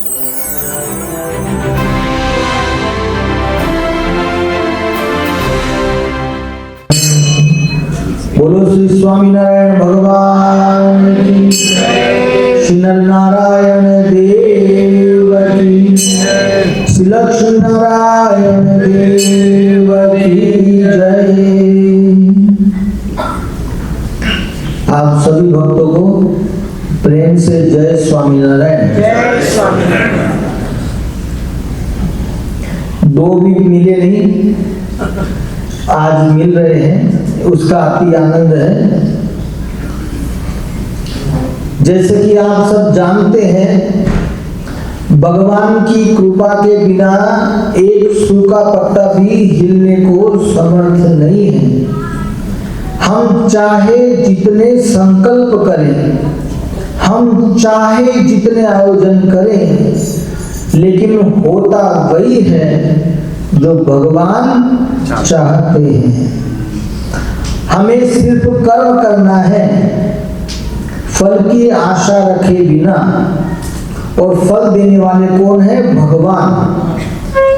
बोलो श्री स्वामीनारायण भगवान की जय, श्री नारायण देव की जय, श्री लक्ष्मी नारायण देव की जय। आप सभी भक्तों को प्रेम से जय स्वामीनारायण। जय स्वामीनारायण। 2 वीक मिले नहीं, आज मिल रहे हैं, उसका अति आनंद है। जैसे कि आप सब जानते हैं, भगवान की कृपा के बिना एक सूखा पत्ता भी हिलने को समर्थ नहीं है। हम चाहे जितने संकल्प करें, हम चाहे जितने आयोजन करें, लेकिन होता वही है जो भगवान चाहते हैं। हमें सिर्फ कर्म करना है, फल की आशा रखे बिना, और फल देने वाले कौन है? भगवान।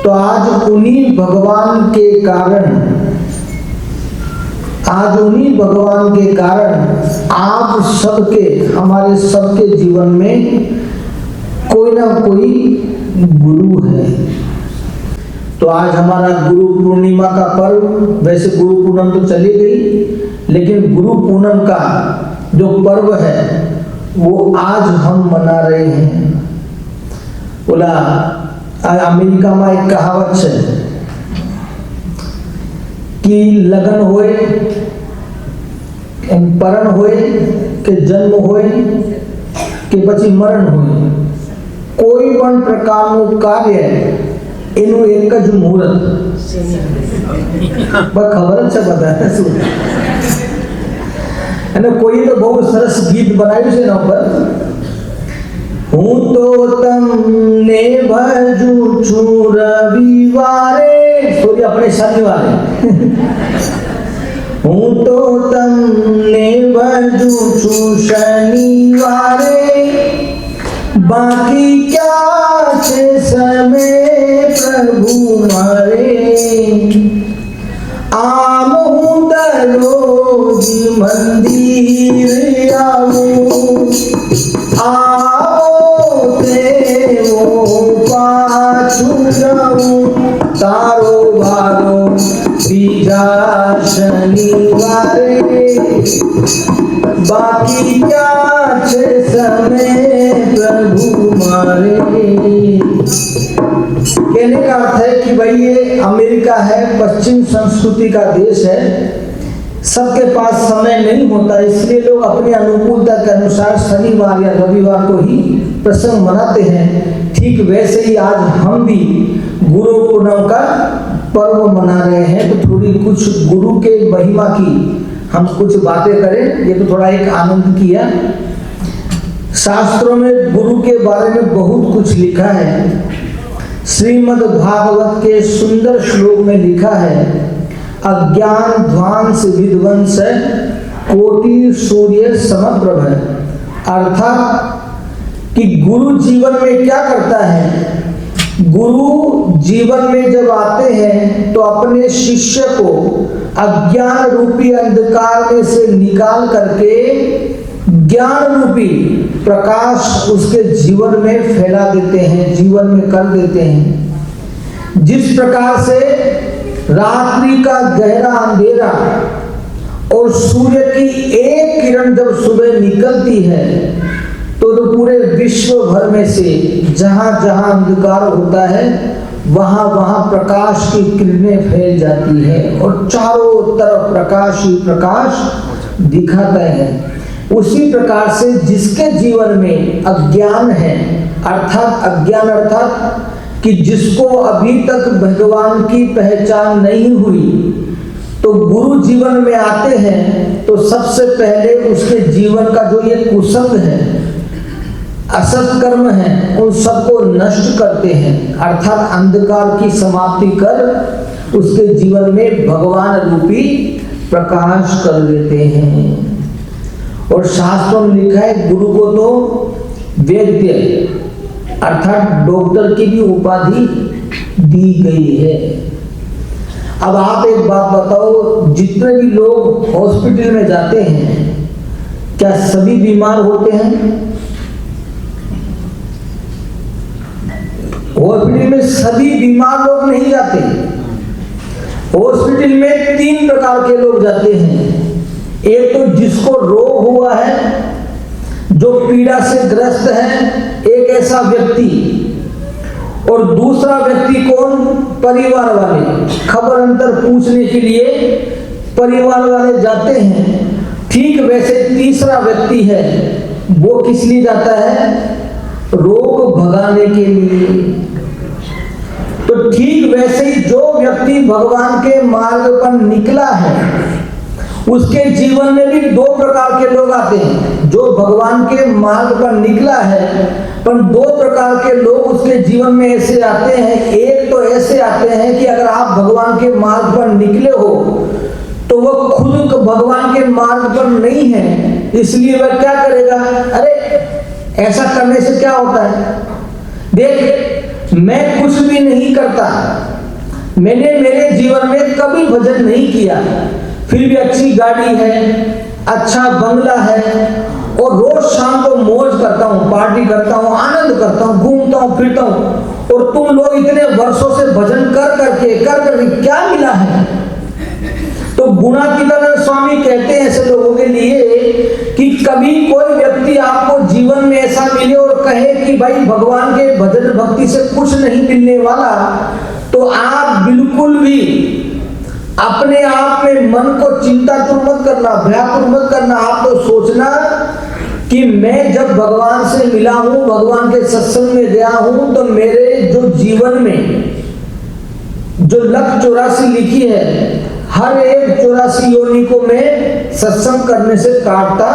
तो आज उन्हीं भगवान के कारण आप सबके, हमारे सबके जीवन में कोई ना कोई गुरु है। तो आज हमारा गुरु पूर्णिमा का पर्व, वैसे गुरु पूनम तो चली गई, लेकिन गुरु पूनम का जो पर्व है वो आज हम मना रहे हैं। बोला अमेरिका में एक कहावत है कि लगन होए, परण होए के जन्म होए के પછી મરણ હોય, કોઈ પણ પ્રકારનું કાર્ય એનું એક જ મુહૂર્ત। ખબર જ છે બધાને શું। અને કોઈએ તો બહુ સરસ ગીત બનાવ્યું છે એના ઉપર, હું તો તમને ભજું છું રવિવારે, સોરી આપણે શનિવારે। હું તો તમને ભજું છું શનિવારે, बाकी क्या छे समय प्रभु मारे। आम हूँ दररोज मंदिर आओ ते वो पाछू जाऊं, तारो भारो बीजा शनिवारे, बाकी क्या छे समय प्रभु मारे। कहने का अर्थ है कि भाई ये अमेरिका है, पश्चिम संस्कृति का देश है, सबके पास समय नहीं होता, इसलिए लोग अपनी अनुकूलता के अनुसार शनिवार या रविवार को ही प्रसंग मनाते हैं। ठीक वैसे ही आज हम भी गुरु पूर्णिमा का पर्व मना रहे हैं, तो थोड़ी कुछ गुरु के महिमा की हम कुछ बातें करें। ये तो थोड़ा एक आनंद किया। शास्त्रों में गुरु के बारे में बहुत कुछ लिखा है। श्रीमद् भागवत के सुंदर श्लोक में लिखा है, अज्ञान ध्वांस विध्वंस कोटि सूर्य समप्रभ। अर्थात कि गुरु जीवन में क्या करता है? गुरु जीवन में जब आते हैं तो अपने शिष्य को अज्ञान रूपी अंधकार में से निकाल करके ज्ञान रूपी प्रकाश उसके जीवन में फैला देते हैं, जीवन में कर देते हैं। जिस प्रकार से रात्रि का गहरा अंधेरा और सूर्य की एक किरण जब सुबह निकलती है तो पूरे विश्व भर में से जहां जहां अंधकार होता है वहां वहां प्रकाश की किरणें फैल जाती है और चारों तरफ प्रकाश ही प्रकाश दिखाता है। उसी प्रकार से जिसके जीवन में अज्ञान है, अर्थात कि जिसको अभी तक भगवान की पहचान नहीं हुई, तो गुरु जीवन में आते हैं तो सबसे पहले उसके जीवन का जो ये कुसंग है, असत कर्म है, उन सबको नष्ट करते हैं। अर्थात अंधकार की समाप्ति कर उसके जीवन में भगवान रूपी प्रकाश कर देते हैं। और शास्त्रों में लिखा है गुरु को तो वेद्य अर्थात डॉक्टर की भी उपाधि दी गई है। अब आप एक बात बताओ, जितने भी लोग हॉस्पिटल में जाते हैं क्या सभी बीमार होते हैं? हॉस्पिटल में सभी बीमार लोग नहीं जाते। हॉस्पिटल में 3 प्रकार के लोग जाते हैं। एक तो जिसको रोग हुआ है, जो पीड़ा से ग्रस्त है, एक ऐसा व्यक्ति, और दूसरा व्यक्ति कौन? परिवार वाले। खबर अंतर पूछने के लिए परिवार वाले जाते हैं। ठीक वैसे तीसरा व्यक्ति है, वो किस लिए जाता है? रोग भगाने के लिए। तो ठीक वैसे ही जो व्यक्ति भगवान के मार्ग पर निकला है, उसके जीवन में भी 2 प्रकार के लोग आते हैं। जो भगवान के मार्ग पर निकला है, पर 2 प्रकार के लोग उसके जीवन में ऐसे आते हैं। एक तो ऐसे आते हैं कि अगर आप भगवान के मार्ग पर निकले हो तो वह खुद भगवान के मार्ग पर नहीं है, इसलिए वह क्या करेगा? अरे ऐसा करने से क्या होता है? देख, मैं कुछ भी नहीं करता, मैंने मेरे जीवन में कभी भजन नहीं किया, फिर भी अच्छी गाड़ी है, अच्छा बंगला है, और रोज शाम को मौज करता हूँ, पार्टी करता हूँ, आनंद करता हूँ, घूमता हूँ, फिरता हूँ, और तुम लोग इतने वर्षों से भजन कर करके क्या मिला है? तो गुणातीतानंद स्वामी कहते हैं ऐसे लोगों के लिए कि कभी कोई व्यक्ति आपको जीवन में ऐसा मिले और कहे कि भाई भगवान के भजन भक्ति से कुछ नहीं मिलने वाला, तो आप बिल्कुल भी अपने आप में मन को चिंतातुर मत करना, व्याकुल मत करना। आप तो सोचना कि मैं जब भगवान से मिला हूं, भगवान के सत्संग में गया हूं, तो मेरे जो जीवन में जो लख 84 लिखी है, हर एक 84 योनि को मैं सत्संग करने से काटता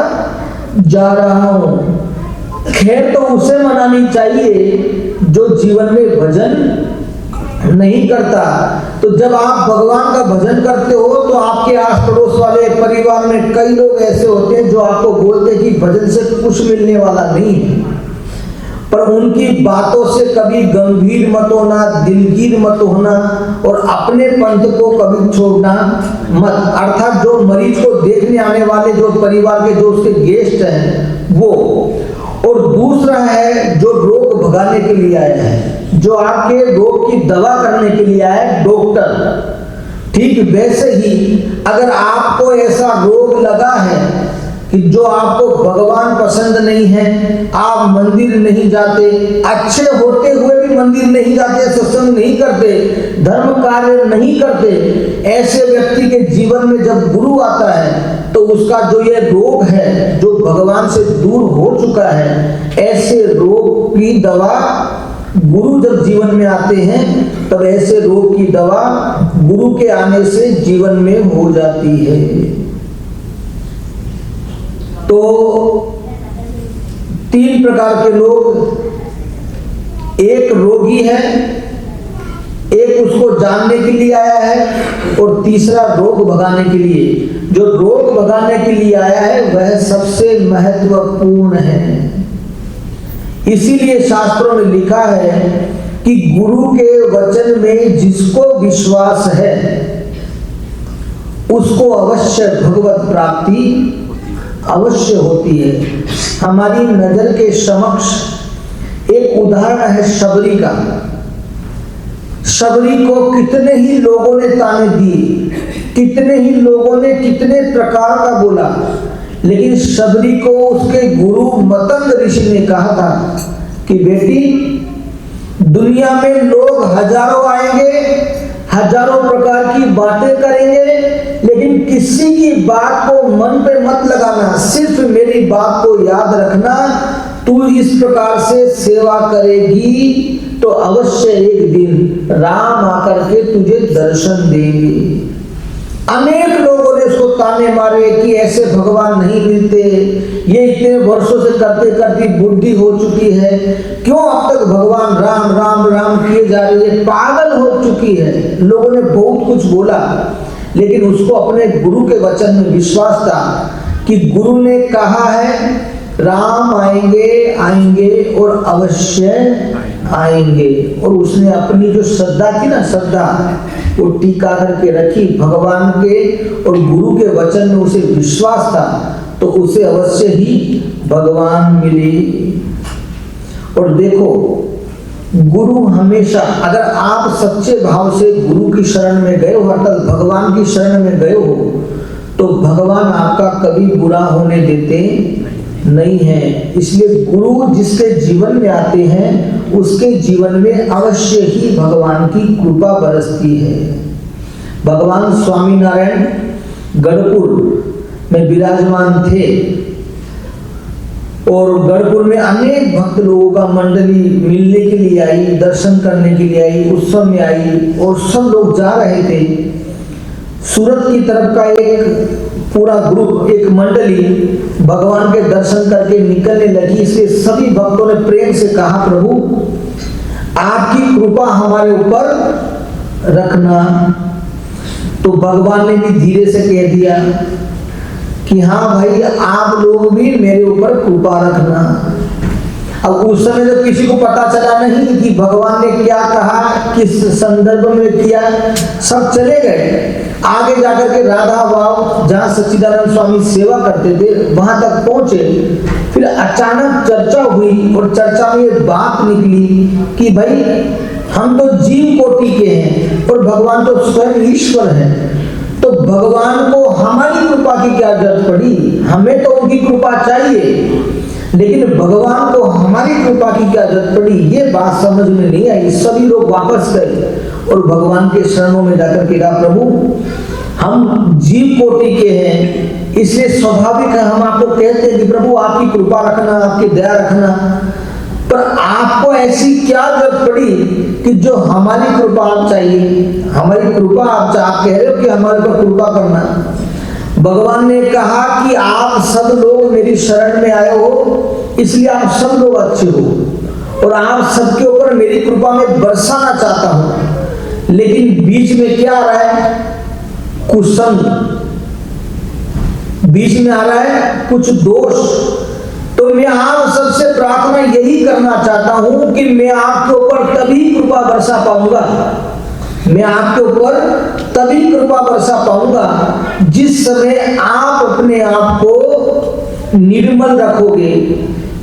जा रहा हूं। खैर तो उसे मनानी चाहिए जो जीवन में भजन नहीं करता। तो जब आप भगवान का भजन करते हो तो आपके आस पड़ोस वाले परिवार में कई लोग ऐसे होते हैं जो आपको बोलते हैं कि भजन से कुछ मिलने वाला नहीं है, पर उनकी बातों से कभी गंभीर मत होना, दिलगीर मत होना, और अपने पंथ को कभी छोड़ना मत। अर्थात जो मरीज को देखने आने वाले जो परिवार के जो उसके गेस्ट हैं वो, और दूसरा है जो रोग भगाने के लिए आया है, जो आपके रोग की दवा करने के लिए आया है, डॉक्टर। ठीक वैसे ही अगर आपको ऐसा रोग लगा है कि जो आपको भगवान पसंद नहीं है, आप मंदिर नहीं जाते, अच्छे होते हुए भी मंदिर नहीं जाते, सत्संग नहीं करते, धर्म कार्य नहीं करते, ऐसे व्यक्ति के जीवन में जब गुरु आता है तो उसका जो ये रोग है जो भगवान से दूर हो चुका है, ऐसे रोग की दवा गुरु जब जीवन में आते हैं तब ऐसे रोग की दवा गुरु के आने से जीवन में हो जाती है। तो 3 प्रकार के लोग, एक रोगी है, एक उसको जानने के लिए आया है, और तीसरा रोग भगाने के लिए। जो रोग भगाने के लिए आया है वह सबसे महत्वपूर्ण है। इसीलिए शास्त्रों में लिखा है कि गुरु के वचन में जिसको विश्वास है उसको अवश्य भगवत प्राप्ति अवश्य होती है। हमारी नजर के समक्ष एक उदाहरण है शबरी का। शबरी को कितने ही लोगों ने ताने दिए, कितने ही लोगों ने कितने प्रकार का बोला, लेकिन शबरी को उसके गुरु मतंग ऋषि ने कहा था कि बेटी, दुनिया में लोग हजारों आएंगे, हजारों प्रकार की बातें करेंगे, लेकिन किसी की बात को मन पे मत लगाना, सिर्फ मेरी बात को याद रखना। तू इस प्रकार से सेवा करेगी तो अवश्य एक दिन राम आकर के तुझे दर्शन देंगे। अनेक लोगों ने उसको ताने मारे कि ऐसे भगवान नहीं मिलते, ये इतने वर्षों से करते करते बुद्धि हो चुकी है, क्यों अब तक भगवान राम राम राम किए जा रही है, पागल हो चुकी है। लोगों ने बहुत कुछ बोला, लेकिन उसको अपने गुरु के वचन में विश्वास था कि गुरु ने कहा है राम आएंगे आएंगे और अवश्य आएंगे। और उसने अपनी जो श्रद्धा थी ना, श्रद्धा वो टीका करके रखी भगवान के और गुरु के वचन में, उसे विश्वास था तो उसे अवश्य ही भगवान मिले। और देखो गुरु हमेशा, अगर आप सच्चे भाव से गुरु की शरण में गए हो, अर्थात भगवान की शरण में गए हो, तो भगवान आपका कभी बुरा होने देते नहीं है। इसलिए गुरु जिसके जीवन में आते हैं उसके जीवन में अवश्य ही भगवान की कृपा बरसती है। भगवान स्वामीनारायण गढ़पुर में विराजमान थे और गढ़पुर में अनेक भक्त लोगों का मंडली मिलने के लिए आई, दर्शन करने के लिए आई, उत्सव में आई और सब लोग जा रहे थे। सूरत की तरफ का एक पूरा ग्रुप, एक मंडली भगवान के दर्शन करके निकलने लगी। इसलिए सभी भक्तों ने प्रेम से कहा, प्रभु आपकी कृपा हमारे ऊपर रखना। तो भगवान ने भी धीरे से कह दिया कि हाँ भाई, आप लोग भी मेरे ऊपर कृपा रखना। अब उस समय तो किसी को पता चला नहीं कि भगवान ने क्या कहा, किस संदर्भ में किया, सब चले गए। आगे जाकर के राधा वाव, जहाँ सच्चिदानंद स्वामी सेवा करते थे, वहां तक पहुंचे। फिर अचानक चर्चा हुई और चर्चा में ये बात निकली कि भाई हम तो जीव कोटि के हैं और भगवान तो स्वयं ईश्वर है, तो भगवान को हमारी कृपा की क्या जरूरत पड़ी, हमें तो उनकी कृपा चाहिए, लेकिन भगवान को हमारी कृपा की क्या जरूरत पड़ी। ये बात समझ में नहीं आई। सभी लोग वापस गए और भगवान के शरणों में जाकर के कहा, प्रभु हम जीव कोटि के हैं, इसलिए स्वाभाविक है हम आपको कहते हैं कि प्रभु आपकी कृपा रखना, आपकी दया रखना, पर आपको ऐसी क्या जरूरत पड़ी कि जो हमारी कृपा आप चाहिए, हमारी कृपा आप कह रहे हो कि हमारे पर कृपा करना। भगवान ने कहा कि आप सब लोग मेरी शरण में आए हो, इसलिए आप सब लोग अच्छे हो और आप सबके ऊपर मेरी कृपा में बरसाना चाहता हूं, लेकिन बीच में क्या आ रहा है, कुसंग, बीच में आ रहा है कुछ दोष। तो मैं आप सबसे प्रार्थना यही करना चाहता हूं कि मैं आपके ऊपर तभी कृपा बरसा पाऊंगा, मैं आपके ऊपर तभी कृपा बरसा पाऊंगा जिस समय आप अपने आप को निर्मल रखोगे,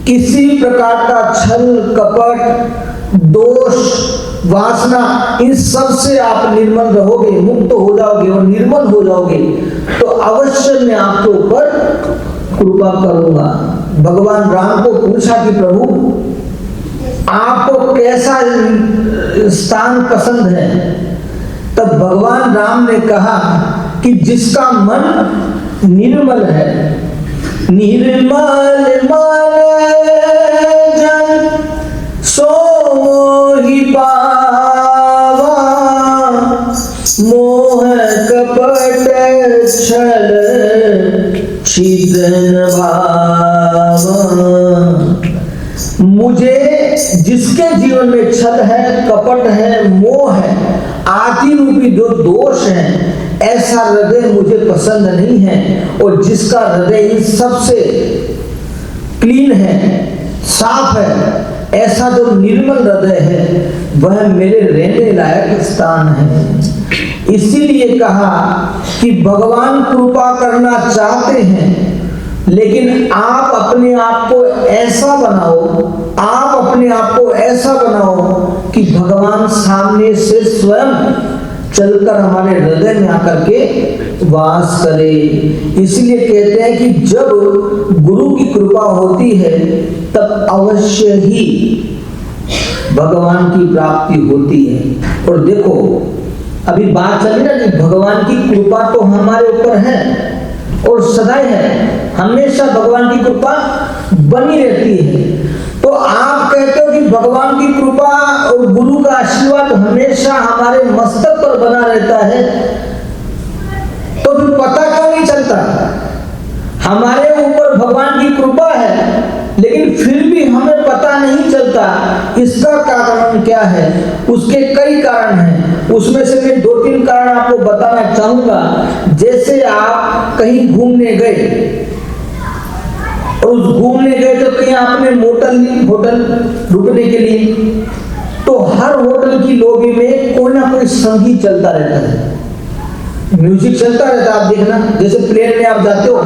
किसी प्रकार का छल कपट दोष वासना इन सब से आप निर्मल रहोगे, मुक्त हो जाओगे और निर्मल हो जाओगे, तो अवश्य मैं आपके ऊपर कृपा करूंगा। भगवान राम को पूछा कि प्रभु आपको कैसा स्थान पसंद है। तब भगवान राम ने कहा कि जिसका मन निर्मल है, निर्मल मन जन सो ही पावा, मोह कपट छल छिदन भावा। मुझे जिसके जीवन में छल है, कपट है, मोह है, आदि रूपी जो दोष हैं, ऐसा हृदय मुझे पसंद नहीं है। और जिसका हृदय इन सबसे क्लीन है, साफ है, ऐसा जो निर्मल हृदय है, वह मेरे रहने लायक स्थान है। इसीलिए कहा कि भगवान कृपा करना चाहते हैं, लेकिन आप अपने आप को ऐसा बनाओ, आप अपने आप को ऐसा बनाओ कि भगवान सामने से स्वयं चलकर हमारे हृदय में आकर के वास करे। इसलिए कहते हैं कि जब गुरु की कृपा होती है तब अवश्य ही भगवान की प्राप्ति होती है। और देखो अभी बात चली ना कि भगवान की कृपा तो हमारे ऊपर है और सदैव है, हमेशा भगवान की कृपा बनी रहती है। तो आप कहते हो कि भगवान की कृपा और गुरु का आशीर्वाद हमेशा हमारे मस्तक पर बना रहता है, तो फिर पता क्यों नहीं चलता? हमारे ऊपर भगवान की कृपा है लेकिन फिर भी हमें पता नहीं चलता। इसका कारण क्या है? उसके कई कारण हैं, उसमें से मैं 2-3 कारण आपको बताना चाहूंगा। जैसे आप कहीं घूमने गए और उस घूमने गए तो कहीं आपने होटल रुकने के लिए, तो हर होटल की लॉबी में कोई ना कोई संगीत चलता रहता है, म्यूजिक चलता रहता है। आप देखना, जैसे प्लेन में आप जाते हो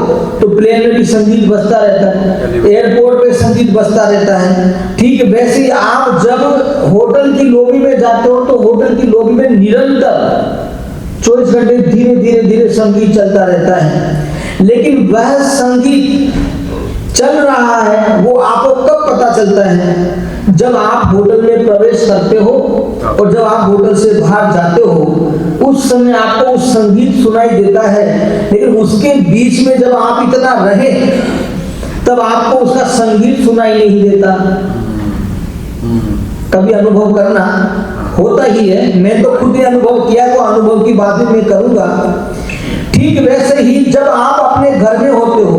तो प्लेन में भी संगीत बजता रहता है, एयरपोर्ट पे संगीत बजता रहता है। ठीक वैसे ही आप जब होटल की लॉबी में जाते हो तो होटल की लॉबी में निरंतर 24 घंटे धीरे धीरे धीरे संगीत चलता रहता है। लेकिन वह संगीत चल रहा है वो आपको कब पता चलता है? जब आप होटल में प्रवेश करते हो और जब आप होटल से बाहर जाते हो, उस समय आपको उस संगीत सुनाई देता है। लेकिन उसके बीच में जब आप इतना रहे तब आपको उसका संगीत सुनाई नहीं देता। कभी अनुभव करना, होता ही है, मैं तो खुद ही अनुभव किया, तो अनुभव की बातें मैं करूंगा। ठीक वैसे ही जब आप अपने घर में होते हो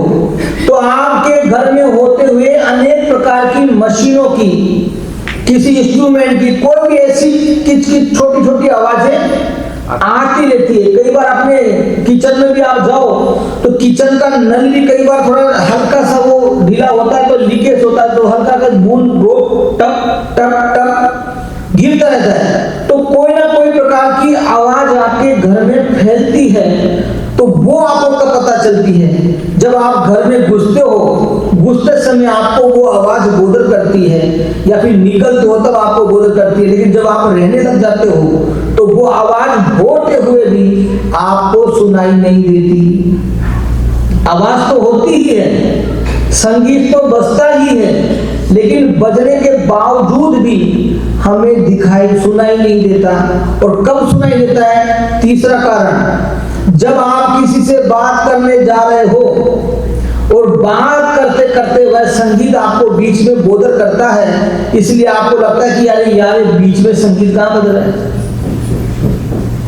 तो आपके घर में होते हुए अनेक प्रकार की मशीनों की, किसी इंस्ट्रूमेंट की, कोई भी ऐसी किच-किच छोटी छोटी आवाजें आती रहती है। कई बार अपने किचन में भी आप जाओ तो किचन का नल भी कई बार थोड़ा हल्का सा वो ढीला होता है तो लीकेज होता है, तो हल्का सा बूंद रोक टप टप टप गिरता रहता है। तो कोई ना कोई प्रकार की आवाज आपके घर में फैलती है, तो वो आपको कब पता चलती है? जब आप घर में घुसते हो, घुसते समय आपको वो आवाज बोदर करती है, या फिर निकलते हो तब आपको बोदर करती है। लेकिन जब आप रहने लग जाते हो तो वो आवाज होते हुए भी आपको सुनाई नहीं देती। आवाज तो होती ही है, संगीत तो बजता ही है, लेकिन बजने के बावजूद भी हमें सुनाई नहीं देता। और कब सुनाई देता है? तीसरा कारण, जब आप किसी से बात करने जा रहे हो और बात करते करते वह संगीत आपको बीच में बोदर करता है, इसलिए आपको लगता है कि यार बीच में संगीत कहां बज रहा है।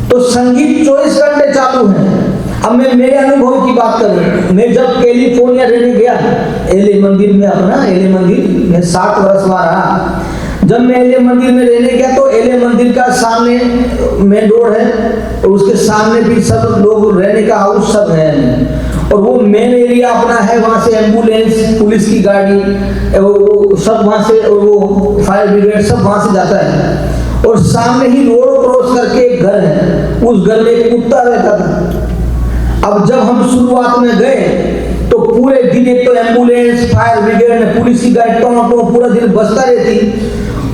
तो संगीत 24 घंटे चालू है। अब मैं मेरे अनुभव की बात करूं, मैं जब कैलिफोर्निया रहने गया, एले मंदिर में, अपना एले मंदिर में 7 वर्ष वहां रहा। जब मैं एले मंदिर में रहने गया तो एले मंदिर का सामने मेन रोड है और उसके सामने भी सब लोग रहने का हाउस सब है, और वो मेन एरिया अपना है। वहां से एम्बुलेंस, पुलिस की गाड़ी, वो सब वहां से, और वो फायर ब्रिगेड सब वहां से जाता है। और सामने ही रोड क्रॉस करके एक घर है, उस घर में एक कुत्ता रहता था। अब जब हम शुरुआत में गए तो पूरे दिन एक तो एम्बुलेंस, फायर ब्रिगेड, पुलिस की गाड़ी तो पूरा दिन बजता रहती,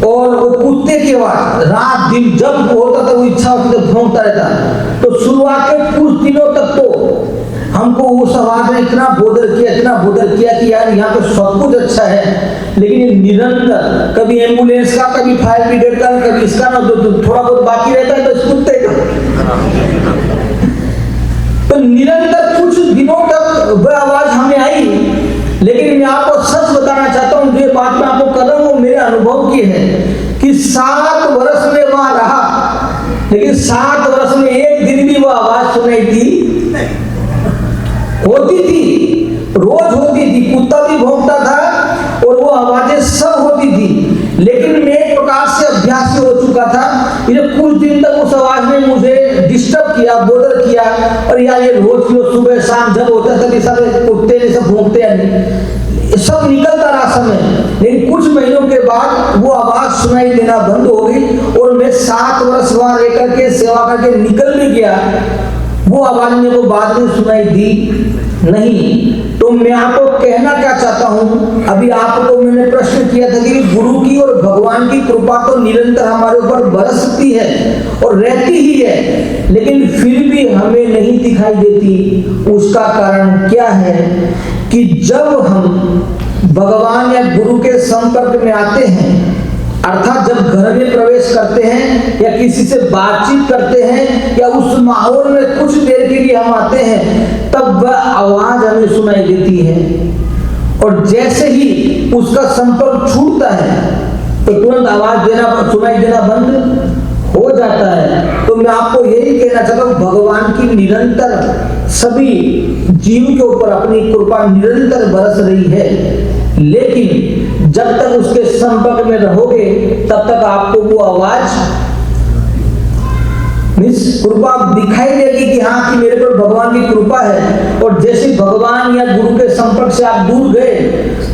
और वो कुत्ते के बाद रात दिन जब होता था वो इच्छा होती तो भौंकता रहता। तो शुरुआत के कुछ दिनों तक तो हमको उस आवाज ने इतना बोदर किया कि यार यहाँ तो सब कुछ अच्छा है, लेकिन निरंतर कभी एम्बुलेंस का, कभी फायर ब्रिगेड का, कभी इसका ना, तो थोड़ा बहुत बाकी रहता है तो इस कुत्ते का। तो निरंतर कुछ दिनों तक वह आवाज हमें आई। लेकिन मैं आपको सच बताना चाहता हूं, जो बात मैं आपको कर रहा हूं वो मेरे अनुभव की है कि 7 वर्ष में वहां रहा, लेकिन 7 वर्ष में एक दिन भी वो आवाज सुनाई थी होती थी, रोज होती थी, कुत्ता भी भौंकता था और वो आवाजें सब होती थी। लेकिन मैं एक प्रकार से अभ्यासी हो चुका था, ये कुछ दिन तक उस आवाज ने मुझे डिस्टर्ब किया, बोदर किया, और यार ये रोज क्यों सुबह शाम जब होता है तभी सब कुत्ते ने सब भौंकते हैं, सब निकलता रहा समय। लेकिन कुछ महीनों के बाद वो आवाज सुनाई देना बंद हो गई, और मैं 7 वर्ष वहां रह करके सेवा करके निकल भी गया, वो आवाज मेरे को बाद में सुनाई दी नहीं। तो मैं आपको कहना क्या चाहता हूं, अभी आपको मैंने प्रश्न किया था कि गुरु की और भगवान की कृपा तो निरंतर हमारे ऊपर बरसती है और रहती ही है, लेकिन फिर भी हमें नहीं दिखाई देती। उसका कारण क्या है कि जब हम भगवान या गुरु के संपर्क में आते हैं, अर्थात जब घर में प्रवेश करते हैं या किसी से बातचीत करते हैं या उस माहौल में कुछ देर के लिए हम आते हैं, तब वह आवाज हमें सुनाई देती है। और जैसे ही उसका संपर्क छूटता है तो तुरंत आवाज सुनाई देना बंद हो जाता है। तो मैं आपको यही कहना चाहता हूँ, भगवान की निरंतर सभी जीव के ऊपर अपनी कृपा निरंतर बरस रही है, लेकिन जब तक उसके संपर्क में रहोगे तब तक आपको वो आवाज कृपा दिखाई देगी कि हाँ कि मेरे पर भगवान की कृपा है, और जैसे भगवान या गुरु के संपर्क से आप दूर गए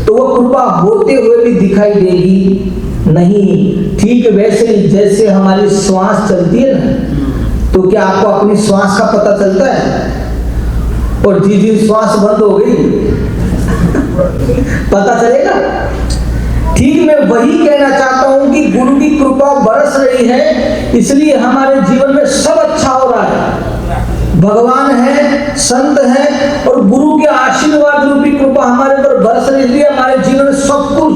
तो वो कृपा होते हुए भी दिखाई देगी नहीं। ठीक वैसे ही जैसे हमारी श्वास चलती है ना, तो क्या आपको अपनी श्वास का पता चलता है? और जिस दिन श्वास बंद हो गई पता चलेगा? ठीक मैं वही कहना चाहता हूं कि गुरु की कृपा बरस रही है, इसलिए हमारे जीवन में सब अच्छा हो रहा है। भगवान है, संत है, और गुरु के आशीर्वाद रूपी कृपा हमारे पर बरस रही है, इसलिए हमारे जीवन में सब कुछ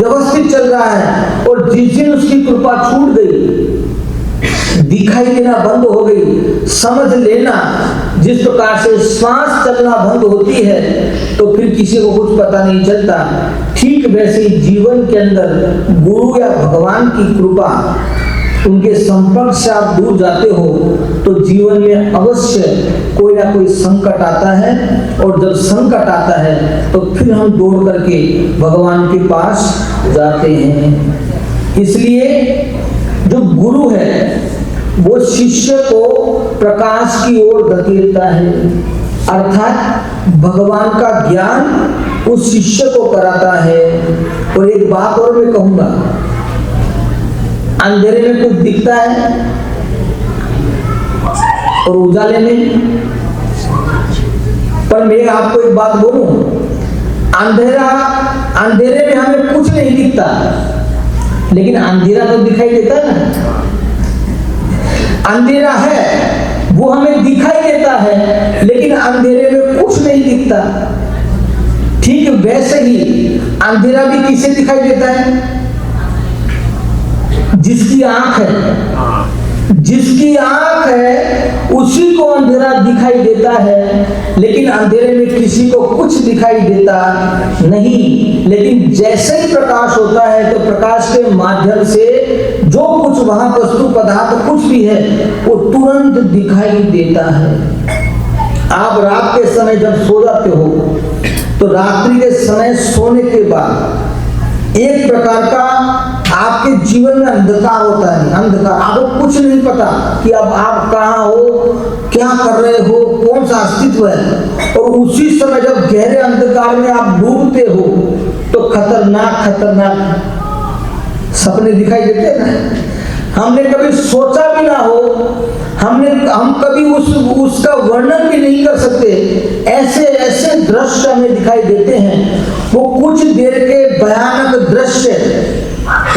व्यवस्थित चल रहा है। और जिस दिन उसकी कृपा छूट गई, दिखाई देना बंद हो गई, समझ लेना, जिस प्रकार से श्वास चलना बंद होती है तो फिर किसी को कुछ पता नहीं चलता, ठीक वैसे ही जीवन के अंदर गुरु या भगवान की कृपा, उनके संपर्क से आप दूर जाते हो तो जीवन में अवश्य कोई ना कोई संकट आता है, और जब संकट आता है तो फिर हम दौड़ करके भगवान के पास जाते हैं। इसलिए जो गुरु है वो शिष्य को प्रकाश की ओर धकेलता है, अर्थात भगवान का ज्ञान उस शिष्य को कराता है। और एक बात और मैं कहूंगा, अंधेरे में कुछ दिखता है और उजाले में, पर मैं आपको एक बात बोलूं, अंधेरे में हमें कुछ नहीं दिखता, लेकिन अंधेरा तो दिखाई देता है ना। अंधेरा है वो हमें दिखाई देता है, लेकिन अंधेरे में कुछ नहीं दिखता। ठीक वैसे ही अंधेरा भी किसे दिखाई देता है? जिसकी आंख है, जिसकी आंख है उसी को अंधेरा दिखाई देता है, लेकिन अंधेरे में किसी को कुछ दिखाई देता नहीं। लेकिन जैसे ही प्रकाश होता है तो प्रकाश के माध्यम से जो कुछ वहां वस्तु पदार्थ कुछ भी है वो तुरंत दिखाई देता है। आप रात के समय जब सो जाते हो तो रात्रि के समय सोने के बाद एक प्रकार का आपके जीवन में अंधकार होता है। अंधकार, आपको कुछ नहीं पता कि अब आप कहाँ हो, क्या कर रहे हो, कौन सा अस्तित्व है। और उसी समय जब गहरे अंधकार में आप डूबते हो तो खतरनाक सपने दिखाई देते हैं ना। हमने कभी सोचा भी ना हो, हम कभी उसका वर्णन भी नहीं कर सकते, ऐसे ऐसे दृश्य हमें दिखाई देते हैं। वो कुछ देर के भयानक दृश्य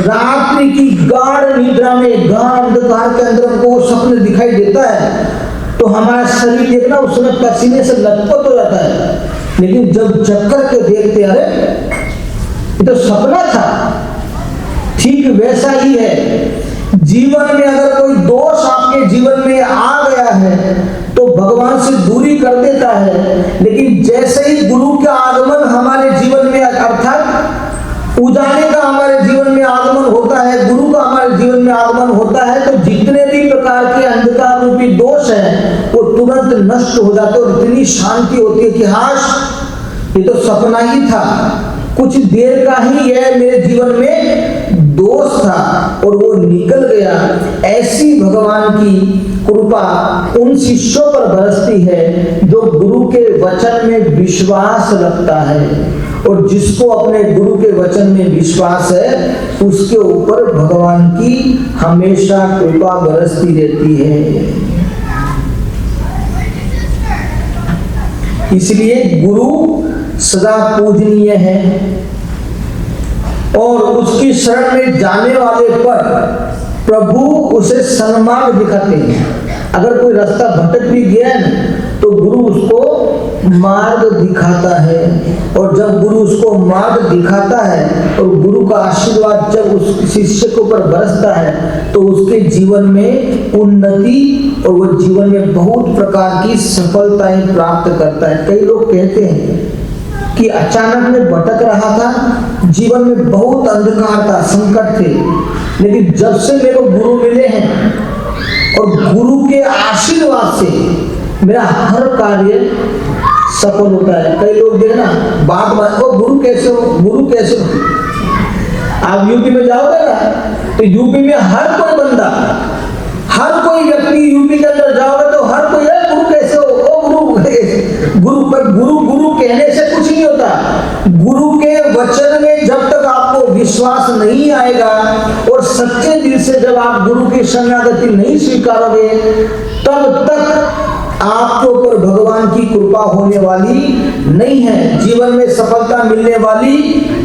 रात्रि की गाढ़ निद्रा में, गाढ़ अंधकार के अंदर हमको वो सपने दिखाई देता है तो हमारा शरीर देखना उस समय पसीने से लथपथ हो जाता है। लेकिन जब जग करके देखते, अरे ये तो सपना था। ठीक वैसा ही है जीवन में, अगर कोई दोष आपके जीवन में आ गया है तो भगवान से दूरी कर देता है। लेकिन जैसे ही गुरु का आगमन हमारे जीवन में, अर्थात उजाले का हमारे जीवन में आगमन होता है, गुरु का हमारे जीवन में आगमन होता है, तो जितने भी प्रकार के अंधकार रूपी दोष हैं वो तुरंत नष्ट हो जाते हैं। और इतनी शांति होती है कि हाश ये तो सपना ही था, कुछ देर का ही है, मेरे जीवन में दोष था और वो निकल गया। ऐसी भगवान की कृपा उन शिष्यों पर बरसती है जो गुरु के वचन में विश्वास रखता है, और जिसको अपने गुरु के वचन में विश्वास है उसके ऊपर भगवान की हमेशा कृपा बरसती रहती है। इसलिए गुरु सदा पूजनीय है, और उसकी शरण में जाने वाले पर प्रभु उसे सन्मार्ग दिखाते हैं। अगर कोई रास्ता भटक भी गया है तो गुरु उसको मार्ग दिखाता है, और जब गुरु उसको मार्ग दिखाता है और गुरु का आशीर्वाद जब उस शिष्य के ऊपर बरसता है तो उसके जीवन में उन्नति और वो जीवन में बहुत प्रकार की सफलताएं प्राप्त करता है। कई लोग कहते हैं कि अचानक में भटक रहा था, जीवन में बहुत अंधकार था, संकट थे, लेकिन जब से मेरे को गुरु मिले हैं और गुरु के आशीर्वाद से मेरा हर कार्य सफल होता है। कई लोग देखना बात ओ गुरु कैसे हो, गुरु कैसे हो। आप यूपी में जाओगे ना तो यूपी में हर कोई बंदा, हर कोई व्यक्ति कहने से कुछ नहीं होता। गुरु के वचन में जब तक आपको विश्वास नहीं आएगा और सच्चे दिल से जब आप गुरु की शरणागति नहीं स्वीकारोगे, तब तक आपके ऊपर भगवान की कृपा होने वाली नहीं है, जीवन में सफलता मिलने वाली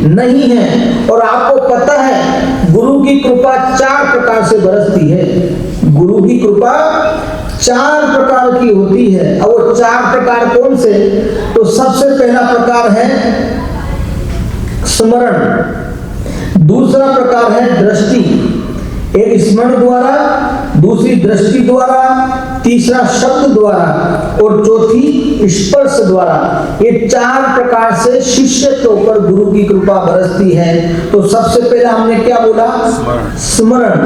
नहीं है। और आपको पता है गुरु की कृपा 4 प्रकार से बरसती है। गुरु की कृपा 4 प्रकार की होती है। और वो 4 प्रकार कौन से? तो सबसे पहला प्रकार है स्मरण, दूसरा प्रकार है दृष्टि, एक स्मरण द्वारा, दूसरी दृष्टि द्वारा, तीसरा शब्द द्वारा और चौथी स्पर्श द्वारा। ये 4 प्रकार से शिष्य के ऊपर गुरु की कृपा बरसती है। तो सबसे पहला हमने क्या बोला? स्मरण।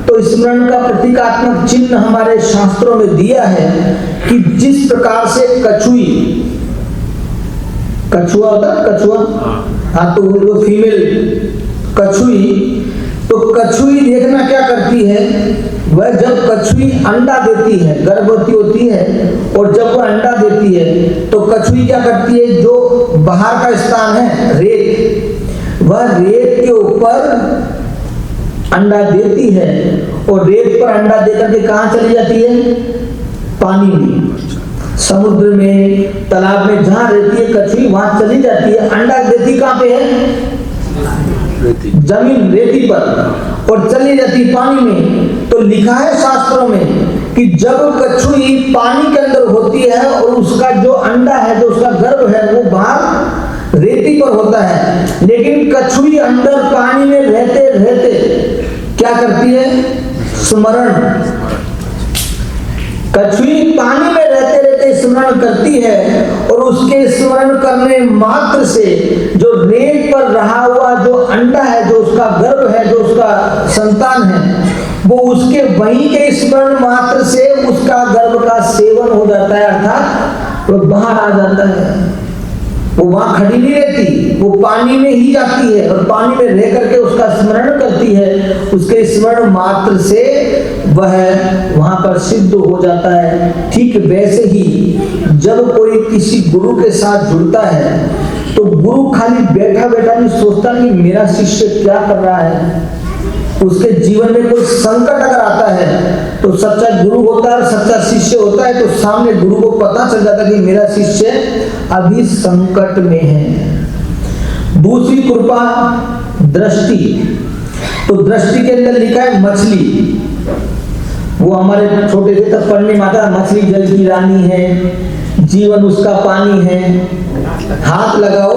तो स्मरण का प्रतीकात्मक चिन्ह हमारे शास्त्रों में दिया है कि जिस प्रकार से कछुआ होता है, कछुआ, हाँ, तो वो फीमेल कछुई, तो कछुई देखना क्या करती है, वह जब कछुई अंडा देती है, गर्भवती होती है, और जब वह अंडा देती है तो कछुई क्या करती है, जो बाहर का स्थान है रेत, वह रेत के ऊपर अंडा देती है और रेत पर अंडा देकर के कहाँ चली जाती है? पानी में, समुद्र में, तालाब में, जहां रहती है कछुई वहां चली जाती है। अंडा देती कहाँ पे है? जमीन, रेती पर, और चली जाती पानी में। तो लिखा है शास्त्रों में कि जब कछुई पानी के अंदर होती है और उसका जो अंडा है, जो उसका गर्भ है, वो बाहर रेती पर होता है, लेकिन कछुई अंदर पानी में रहते रहते क्या करती है? स्मरण। कछुई पानी में रहते रहते स्मरण करती है और उसके स्मरण करने मात्र से जो रेत पर रहा हुआ जो अंडा है, जो उसका गर्भ है, जो उसका संतान है, वो उसके वहीं के स्मरण मात्र से उसका गर्भ का सेवन हो जाता है, अर्थात वो बाहर आ जाता है। वो वहां खड़ी नहीं रहती, वो पानी में ही जाती है और पानी में रह करके उसका स्मरण करती है। उसके स्मरण मात्र से वह वहां पर सिद्ध हो जाता है। ठीक वैसे ही जब कोई किसी गुरु के साथ जुड़ता है तो गुरु खाली बैठा बैठा नहीं सोचता कि मेरा शिष्य क्या कर रहा है। उसके जीवन में कोई संकट अगर आता है तो सच्चा गुरु होता है, सच्चा शिष्य होता है, तो सामने गुरु को पता चल जाता है कि मेरा शिष्य अभी संकट में है। दूसरी कृपा दृष्टि। तो दृष्टि के अंदर लिखा है मछली। वो हमारे छोटे से तब पढ़ने में आता है, मछली जल की रानी है, जीवन उसका पानी है, हाथ लगाओ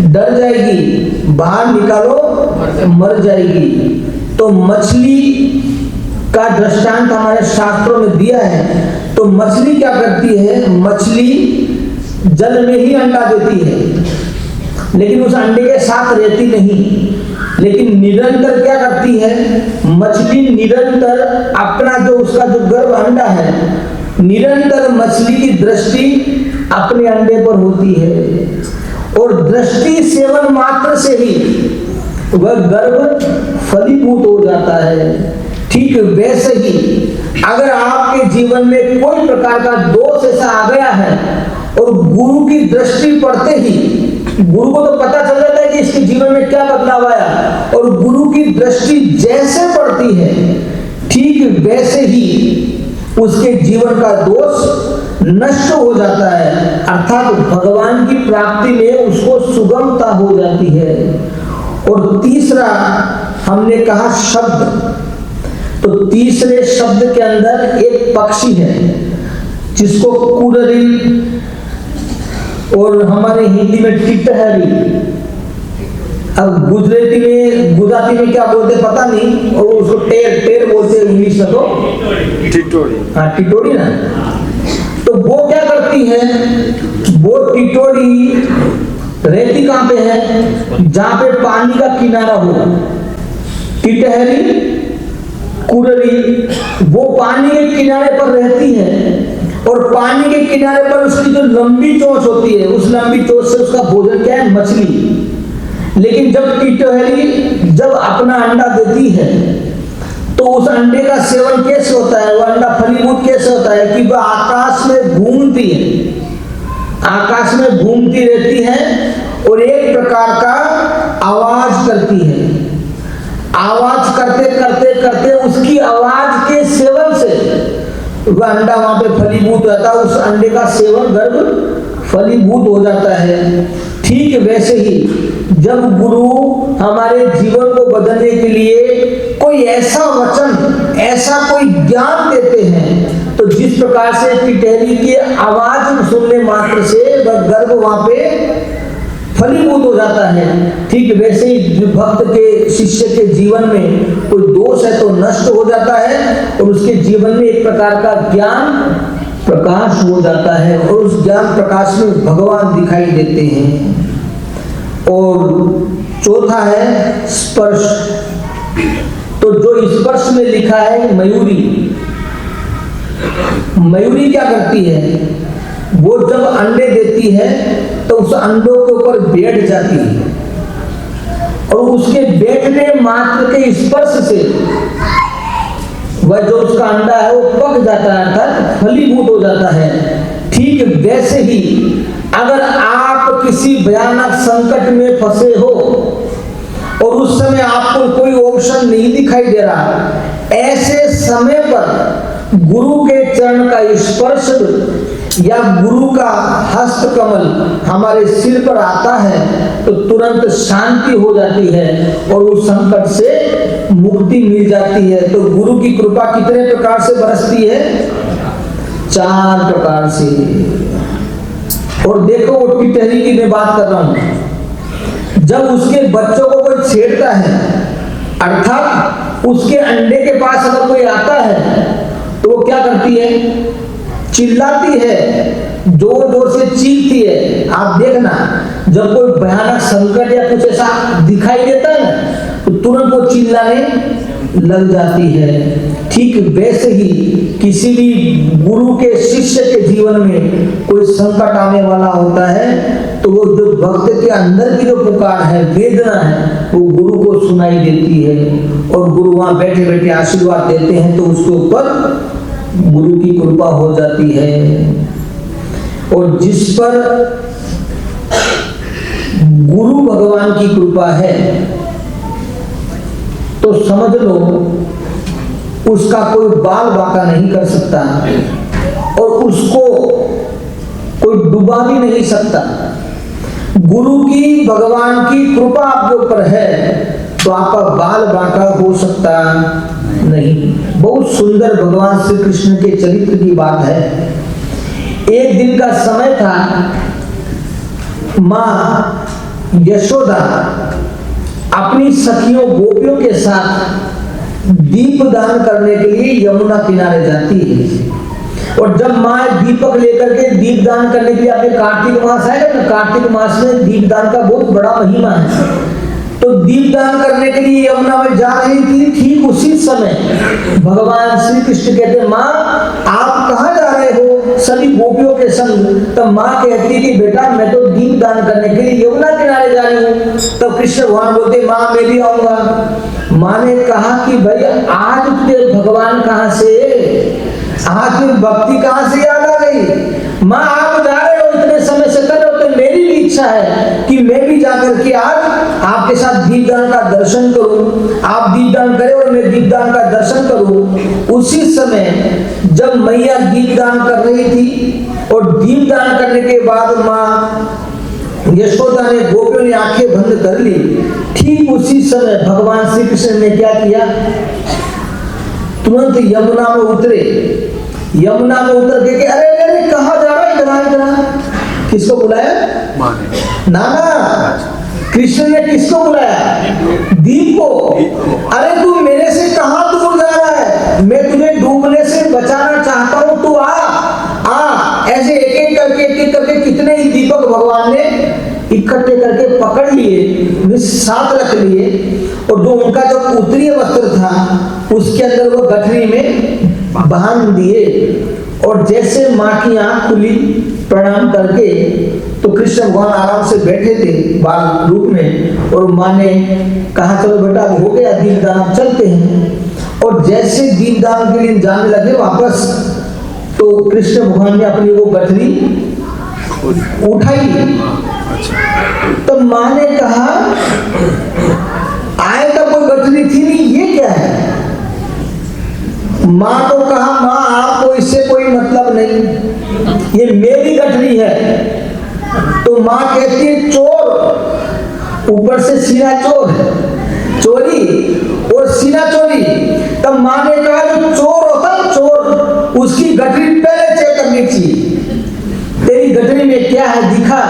डर जाएगी, बाहर निकालो मर जाएगी। तो मछली का दृष्टांत हमारे शास्त्रों में दिया है। तो मछली क्या करती है? मछली जल में ही अंडा देती है, लेकिन उस अंडे के साथ रहती नहीं, लेकिन निरंतर क्या करती है? मछली निरंतर अपना जो उसका जो गर्भ अंडा है, निरंतर मछली की दृष्टि अपने अंडे पर होती है और दृष्टि सेवन मात्र से ही वह गर्भ फलीभूत हो जाता है। ठीक वैसे ही अगर आपके जीवन में कोई प्रकार का दोष ऐसा आ गया है और गुरु की दृष्टि पड़ते ही गुरु को तो पता चल जाता है कि इसके जीवन में क्या बदलाव आया, और गुरु की दृष्टि जैसे पड़ती है ठीक वैसे ही उसके जीवन का दोष नष्ट हो जाता है, अर्थात भगवान की प्राप्ति में उसको सुगमता हो जाती है। और तीसरा हमने कहा शब्द। तो तीसरे शब्द के अंदर एक पक्षी है जिसको कुररी और हमारे हिंदी में टिटहरी, अब गुजराती में गुजराती में क्या बोलते पता नहीं, और उसको टेर टेर बोलते इंग्लिश में तो टिटोड़ी। हाँ टिटोड़ी ना। तो वो क्या करती है? वो टिटोड़ी रहती कहाँ पे है? जहाँ पे पानी का किनारा हो। टिटहरी कुररी वो पानी के किनारे पर रहती है और पानी के किनारे पर उसकी जो लंबी चोंच होती है, उस लंबी चोंच से उसका भोजन क्या है? मछली। लेकिन जब टिटहरी जब अपना अंडा देती है तो उस अंडे का सेवन कैसे होता है? वो अंडा फलीभूत कैसे होता है कि वह आकाश में घूमती है आकाश में घूमती रहती हैं और एक प्रकार का आवाज करती है। आवाज करते करते करते उसकी आवाज के सेवन से वह अंडा वहां पे फलीभूत रहता है, उस अंडे का सेवन गर्भ फलीभूत हो जाता है। ठीक वैसे ही जब गुरु हमारे जीवन को बदलने के लिए कोई ऐसा वचन, ऐसा कोई ज्ञान देते हैं, तो जिस प्रकार से टिटहरी की आवाज सुनने मात्र से वह गर्भ वहां पे फलीभूत हो जाता है, ठीक वैसे ही भक्त के शिष्य के जीवन में कोई दोष है तो नष्ट हो जाता है और उसके जीवन में एक प्रकार का ज्ञान प्रकाश हो जाता है और उस ज्ञान प्रकाश में भगवान दिखाई देते हैं। और चौथा है स्पर्श। तो जो स्पर्श में लिखा है मयूरी, मयूरी क्या करती है, वो जब अंडे देती है तो उस अंडों के ऊपर बैठ जाती है और उसके बैठने मात्र के स्पर्श से वह जो उसका अंडा है वो पक जाता है, अर्थात फलीभूत हो जाता है। ठीक वैसे ही अगर आप किसी भयानक संकट में फंसे हो और उस समय आपको कोई ऑप्शन नहीं दिखाई दे रहा, ऐसे समय पर गुरु के चरण का स्पर्श या गुरु का हस्त कमल हमारे सिर पर आता है तो तुरंत शांति हो जाती है और उस संकट से मुक्ति मिल जाती है। तो गुरु की कृपा कितने प्रकार से बरसती है? 4 प्रकार से। और देखो वो टिटहरी की मैं बात कर रहा हूं, जब उसके बच्चों को कोई छेड़ता है, अर्थात उसके अंडे के पास अगर कोई आता है तो वो क्या करती है? चिल्लाती है, जोर जोर से चीखती है। आप देखना जब कोई भयानक संकट या कुछ ऐसा दिखाई देता है ना तो तुरंत वो चिल्लाने लग जाती है। ठीक वैसे ही किसी भी गुरु के शिष्य के जीवन में कोई संकट आने वाला होता है तो वो जो भक्त के अंदर की जो पुकार है, वेदना है, वो गुरु को सुनाई देती है और गुरु वहां बैठे बैठे आशीर्वाद देते हैं तो उसके ऊपर गुरु की कृपा हो जाती है। और जिस पर गुरु भगवान की कृपा है तो समझ लो उसका कोई बाल बांका नहीं कर सकता और उसको कोई डुबा भी नहीं सकता। गुरु की, भगवान की कृपा आपके ऊपर है तो आपका बाल बांका हो सकता नहीं। बहुत सुंदर भगवान श्री कृष्ण के चरित्र की बात है। एक दिन का समय था, मां यशोदा अपनी सखियों गोपियों के साथ दीप दान करने के लिए यमुना किनारे जाती है। और जब मां दीपक लेकर के दीप दान करने के लिए, आपके कार्तिक मास आएगा ना, कार्तिक मास में दीप दान का बहुत बड़ा महिमा है, तो दीपदान करने के लिए यमुना में जा रही थी। ठीक उसी समय भगवान श्री कृष्ण कहते, माँ आप कहाँ जा रहे हो सभी गोपियों के संग? तब माँ कहती कि बेटा मैं तो दीपदान करने के लिए यमुना किनारे जा रही हूँ। तब कृष्ण भगवान बोलते, माँ मैं भी आऊंगा। माँ ने कहा कि भाई आज तुझे भगवान कहाँ से, आज भक्ति कहाँ से याद आ गई? माँ आप जा रहे हो, इतने समय से कर रहे हो, तो मेरी भी इच्छा है कि मैं भी जाकर के आज आपके साथ दीपदान का दर्शन करूं। आप दीपदान करें और मैं दीपदान का दर्शन करूं। उसी समय जब मैया दीपदान कर रही थी और दीपदान करने के बाद माँ यशोदा ने, गोपियों ने आंखें बंद कर ली। ठीक उसी समय भगवान श्री कृष्ण ने क्या किया? तुरंत यमुना में उतरे। यमुना में उतर के अरे अरे कहाँ जा रहा है, इधर किसको बुलाया? ना कृष्ण ने किसको बुलाया? दीप को। अरे तू मेरे से कहाँ दूर जा रहा है? मैं तुझे डूबने से बचाना चाहता हूँ, तू आ। ऐसे एक एक करके कितने ही दीपक भगवान ने इकट्ठे करके पकड़ लिए, साथ रख लिए और जो उनका जो उत्तरीय वस्त्र था उसके अंदर वो गठरी में बांध दिए। और जैसे माँ की आंख खुली प्रणाम करके तो कृष्ण भगवान आराम से बैठे थे बाल रूप में, और माँ ने कहा चलो बेटा हो गया दीपदान, चलते हैं। और जैसे दीपदान के लिए जाने लगे वापस, तो कृष्ण भगवान ने अपनी वो गठरी उठाई। तो माँ ने कहा आए तो कोई गठरी थी नहीं, ये क्या है? माँ को कहा माँ आपको इससे कोई मतलब नहीं, ये मेरी गठरी है। तो माँ कहती है चोर, ऊपर से सीना चोर, चोरी और सीना चोरी। तब माँ ने कहा जो चोर होता है चोर, उसकी गठरी पहले चेक करनी चाहिए, तेरी गठरी में क्या है दिखा।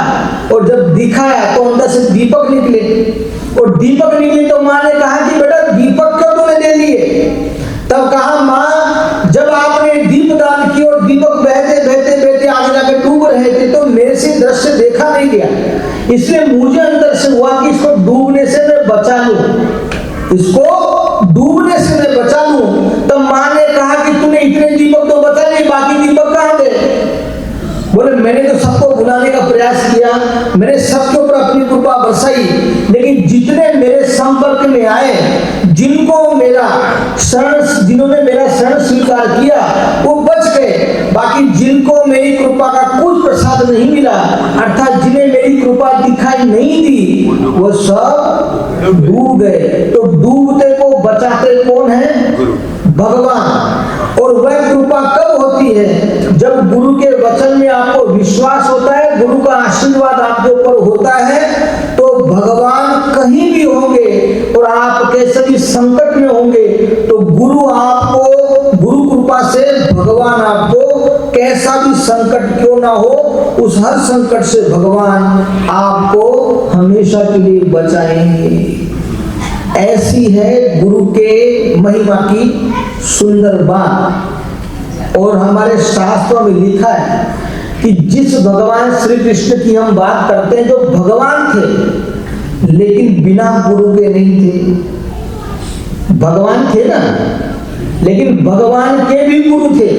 और जब दिखाया तो अंदर से दीपक निकले, और दीपक निकले तो माँ ने कहा कि बेटा दीपक क्यों तूने दे लिए? तब कहा माँ जब आपने दीप दान की और दीपक बहते बहते बहते आगे जाके डूब रहे थे तो मेरे से दृश्य देखा नहीं गया, इसलिए मुझे अंदर से हुआ कि इसको डूबने से मैं बचा लूं, इसको डूबने से मैं बचा लूं। तब माँ ने कहा कि तूने इतने दीपक तो बचा लिए, बाकी दीपक कहाँ गए? बोले मैंने तो सबको बुलाने का प्रयास किया, मैंने सबके ऊपर अपनी कृपा बरसाई, लेकिन जितने मेरे संपर्क में आए, जिन्होंने मेरा शरण स्वीकार किया वो बच गए, बाकी जिनको मेरी कृपा का कुछ प्रसाद नहीं मिला, अर्थात जिन्हें मेरी कृपा दिखाई नहीं दी, वो सब डूब गए। तो डूबते को बचाते कौन है? भगवान। और वह कृपा कब होती है? जब गुरु के वचन में आपको विश्वास होता है, गुरु का आशीर्वाद आपके ऊपर होता है, तो भगवान कहीं भी होंगे और आप कैसे भी संकट में होंगे तो गुरु कृपा से भगवान आपको कैसा भी संकट क्यों ना हो, उस हर संकट से भगवान आपको हमेशा के लिए बचाएंगे। ऐसी है गुरु के महिमा की सुंदर बात। और हमारे शास्त्रों में लिखा है कि जिस भगवान श्री कृष्ण की हम बात करते हैं, जो भगवान थे लेकिन बिना गुरु के नहीं थे। भगवान थे ना, लेकिन भगवान के भी गुरु थे।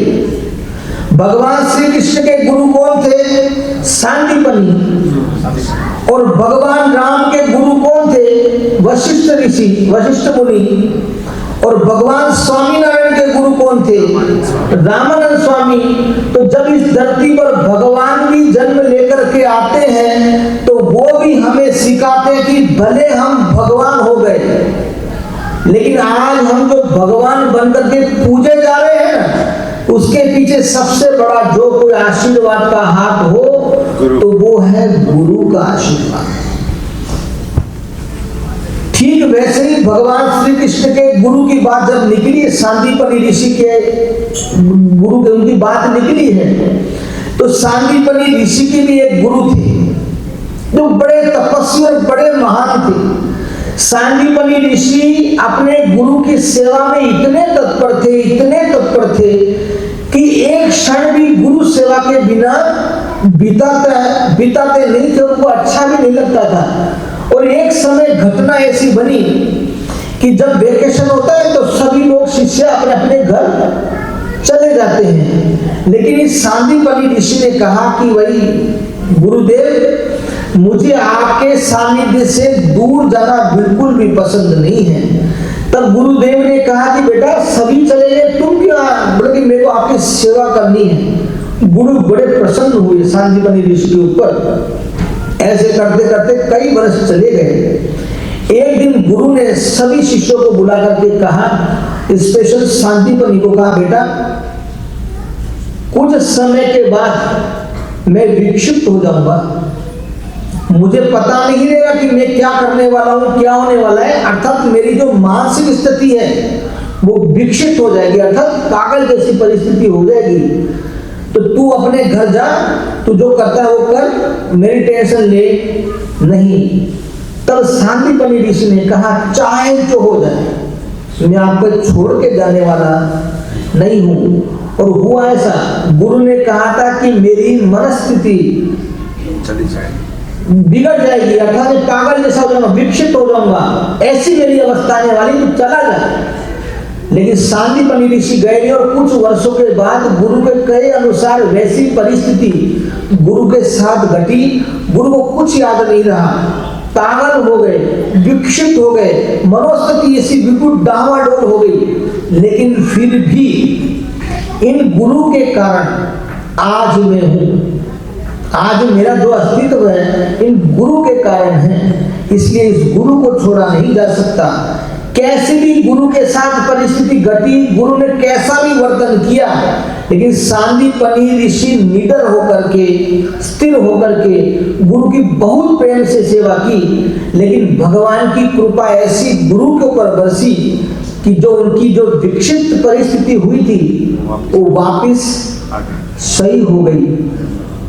भगवान श्री कृष्ण के गुरु कौन थे? सांदीपनि। और भगवान राम के गुरु कौन थे? वशिष्ठ ऋषि, वशिष्ठ मुनि। और भगवान स्वामीनारायण के गुरु कौन थे? रामानंद स्वामी। तो जब इस धरती पर भगवान भी जन्म लेकर के आते हैं तो वो भी हमें सिखाते हैं कि भले हम भगवान हो गए, लेकिन आज हम जो भगवान बनकर के पूजे जा रहे हैं, उसके पीछे सबसे बड़ा जो कोई आशीर्वाद का हाथ हो तो वो है गुरु का आशीर्वाद। ठीक वैसे ही भगवान श्री कृष्ण के गुरु की बात जब निकली है, सांदीपनि ऋषि के गुरु की उनकी बात निकली है, तो सांदीपनि ऋषि के भी एक गुरु थे जो बड़े तपस्वी और बड़े महान थे। सांदीपनि ऋषि अपने गुरु की सेवा में इतने तत्पर थे कि एक क्षण भी गुरु सेवा के बिना बिताते नहीं थे, उनको अच्छा भी नहीं लगता था। और एक समय घटना ऐसी बनी कि जब वेकेशन होता है तो सभी लोग शिष्य अपने अपने घर चले जाते हैं, लेकिन इस सांदीपनि ऋषि ने कहा कि वही गुरुदेव, मुझे आपके सानिध्य से दूर जाना बिल्कुल भी पसंद नहीं है। तब गुरुदेव ने कहा कि बेटा सभी चले गए, तुम क्यों? बोले कि मेरे को आपकी सेवा करनी है। गुरु बड़े प्रसन्न हुए सांदीपनि ऋषि के ऊपर। ऐसे करते करते कई वर्ष चले गए। एक दिन गुरु ने सभी शिष्यों को बुला करके कहा, स्पेशल सांदीपनि को कहा, बेटा कुछ समय के बाद मैं विक्षिप्त हो जाऊंगा, मुझे पता नहीं रहेगा कि मैं क्या करने वाला हूं, क्या होने वाला है। अर्थात मेरी जो मानसिक स्थिति है वो विक्षिप्त हो जाएगी, अर्थात पागल जैसी परिस्थिति हो जाएगी। तो तू अपने घर जा, तू जो करता है वो कर, मेरी टेंशन ले नहीं। तब सांदीपनि ऋषि ने कहा, चाहे जो हो जाए मैं आपको छोड़ के जाने वाला नहीं हूं। और हुआ ऐसा, गुरु ने कहा था कि मेरी मनस्थिति चली जाएगी, बिगड़ जाएगी, अर्थात पागल जैसा हो जाऊंगा, विक्षिप्त हो जाऊंगा, ऐसी मेरी अवस्था आने वाली, तो चला जाए। लेकिन सांदीपनि ऋषि गए नहीं और कुछ वर्षों के बाद गुरु के कहे अनुसार वैसी परिस्थिति गुरु के साथ घटी। गुरु को कुछ याद नहीं रहा, पागल हो गए, विक्षिप्त हो गए, मनोस्थिति ऐसी बिल्कुल डावाडोल हो गई। लेकिन फिर भी इन गुरु के कारण आज मैं हूं। आज मेरा जो अस्तित्व है इन गुरु के कारण है, इसलिए इस गुरु को छोड़ा नहीं जा सकता। कैसे भी गुरु के साथ परिस्थिति घटी, गुरु ने कैसा भी वर्तन किया, लेकिन सांदीपनी ऋषि निडर होकर के, स्थिर होकर के गुरु की बहुत प्रेम से सेवा की। लेकिन भगवान की कृपा ऐसी गुरु के ऊपर बरसी कि जो उनकी जो विक्षिप्त परिस्थिति हुई थी वो वापिस सही हो गई।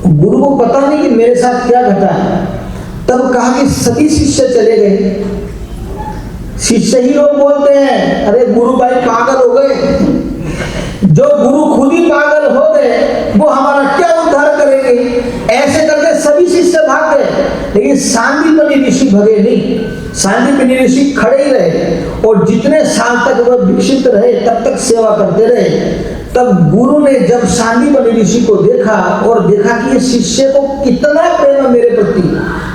गुरु को पता नहीं कि मेरे साथ क्या घटा है। तब कहा कि सभी शिष्य चले गए। शिष्य ही लोग बोलते हैं अरे गुरु भाई पागल हो गए। जो गुरु खुद ही पागल हो गए वो हमारा क्या उद्धार करेंगे। ऐसे करके सभी शिष्य भाग गए, लेकिन सांदीपनी ऋषि भगे नहीं। सांदीपनी ऋषि खड़े ही रहे और जितने साल तक वह विक्षिप्त रहे तब तक सेवा करते रहे। तब गुरु ने जब सांदीपनी ऋषि को देखा और देखा कि ये शिष्य को कितना प्रेम है मेरे प्रति,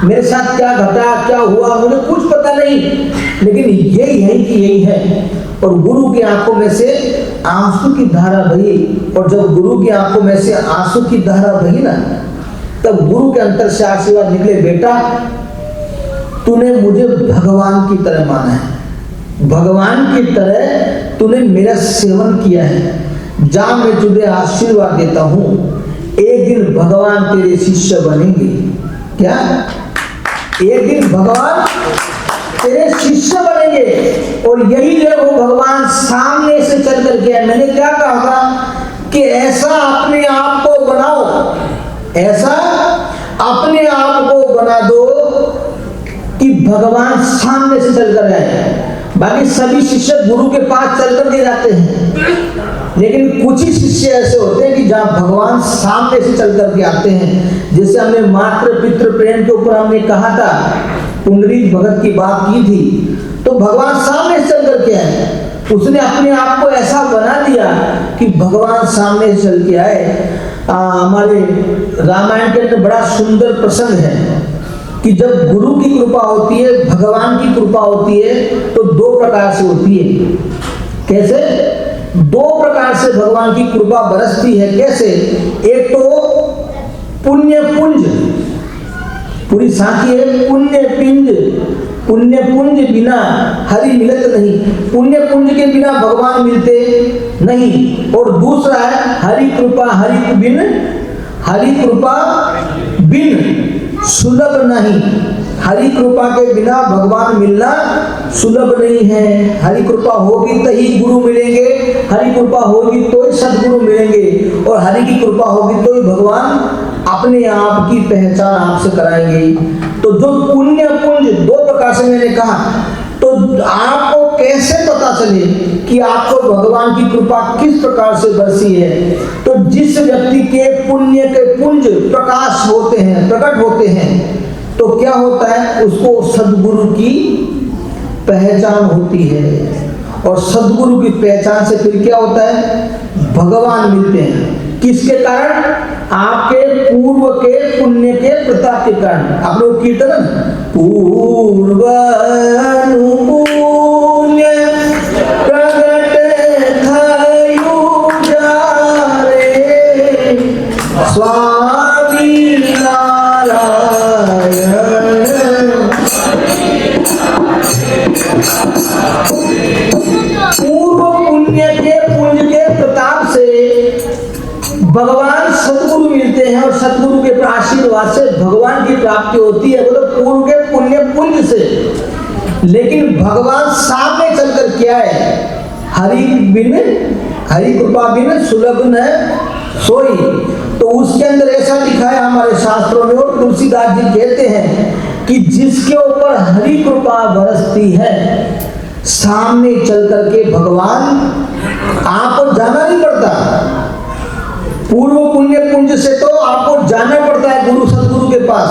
मेरे साथ क्या घटा क्या हुआ मुझे कुछ पता नहीं, लेकिन यही है कि यही है। और गुरु की आंखों में से आंसू की धारा बही। और जब गुरु की आंखों में से आंसू की धारा बही ना, तब गुरु के अंतर से आशीर्वाद निकले, बेटा तूने मुझे भगवान की तरह माना है, भगवान की तरह तूने मेरा सेवन किया है। जा मैं तुझे आशीर्वाद देता हूं, एक दिन भगवान तेरे शिष्य बनेंगे। क्या? एक दिन भगवान तेरे शिष्य बनेंगे। और यही देखो भगवान सामने से चल करके आए। मैंने क्या कहा था कि ऐसा अपने आप को बनाओ, ऐसा अपने आप को बना दो कि भगवान सामने से चलकर आए। बाकी सभी शिष्य गुरु के पास चलकर के जाते हैं, लेकिन कुछ ही शिष्य ऐसे होते हैं कि जहाँ भगवान सामने से चल करके आते हैं। जैसे हमने मातृ पितृ प्रेम के ऊपर हमने कहा था, पुंडरीक भगत की बात की थी, तो भगवान सामने से चल करके आए। उसने अपने आप को ऐसा बना दिया कि भगवान सामने से चल के आए। हमारे रामायण के अंदर बड़ा सुंदर प्रसंग है कि जब गुरु की कृपा होती है, भगवान की कृपा होती है, तो दो प्रकार से होती है। कैसे? दो प्रकार से भगवान की कृपा बरसती है। कैसे? एक तो पुण्य पुंज, पूरी साखी है, पुण्य पिंज, पुण्य पुंज बिना हरि मिलत नहीं, पुण्य पुंज के बिना भगवान मिलते नहीं। और दूसरा है हरि कृपा, हरि बिन, हरि कृपा बिन सुलभ नहीं। हरि कृपा के बिना भगवान मिलना सुलभ नहीं है। हरि कृपा होगी तो ही गुरु मिलेंगे, हरि कृपा होगी तो ही सदगुरु मिलेंगे, और हरि की कृपा होगी तो ही भगवान अपने आप की पहचान आपसे कराएंगे। तो जो पुण्य पुंज दो प्रकार से मैंने कहा, तो आपको कैसे पता चले कि आपको भगवान की कृपा किस प्रकार से बरसी है? तो जिस व्यक्ति के पुण्य के पुंज प्रकाश होते हैं, प्रकट होते हैं, तो क्या होता है? उसको सद्गुरु की पहचान होती है। और सद्गुरु की पहचान से फिर क्या होता है? भगवान मिलते हैं। किसके कारण? आपके पूर्व के पुण्य के प्रताप के कारण। आप लोग कीर्तन पूर्व स्वामी नारायण। पूर्व पुण्य के पुण्य के प्रताप से भगवान सतगुरु मिलते हैं, और सतगुरु के आशीर्वाद से भगवान की प्राप्ति होती है। मतलब पूर्व के पुण्य पुण्य से। लेकिन भगवान सामने चलकर क्या है? हरि बिन, हरि कृपा बिन सुलभ न सोई। तो उसके अंदर ऐसा लिखा है हमारे शास्त्रों में, और तुलसीदास जी कहते हैं कि जिसके ऊपर हरि कृपा बरसती है, सामने चल करके भगवान, आपको जाना नहीं पड़ता। पूर्व पुण्य पुंज से तो आपको जाना पड़ता है गुरु सदगुरु के पास,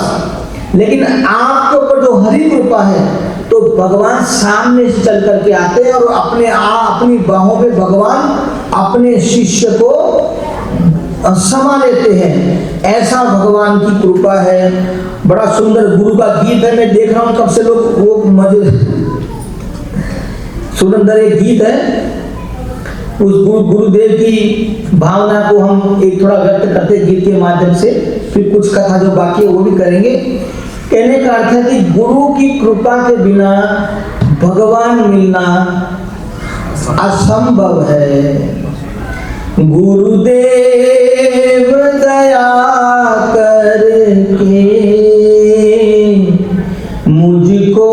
लेकिन आपके ऊपर जो हरि कृपा है तो भगवान सामने से चल करके आते हैं, और अपनी बाहों में भगवान अपने शिष्य को समा लेते हैं। ऐसा भगवान की कृपा है। बड़ा सुंदर गुरु का गीत है, मैं देख रहा हूं कब से लोग वो मजे सुंदर एक गीत है। उस गुरुदेव की भावना को हम एक थोड़ा व्यक्त करते गीत के माध्यम से। फिर कुछ कथा जो बाकी है वो भी करेंगे। कहने का अर्थ है कि गुरु की कृपा के बिना भगवान मिलना असंभव है। गुरुदेव दया करके मुझको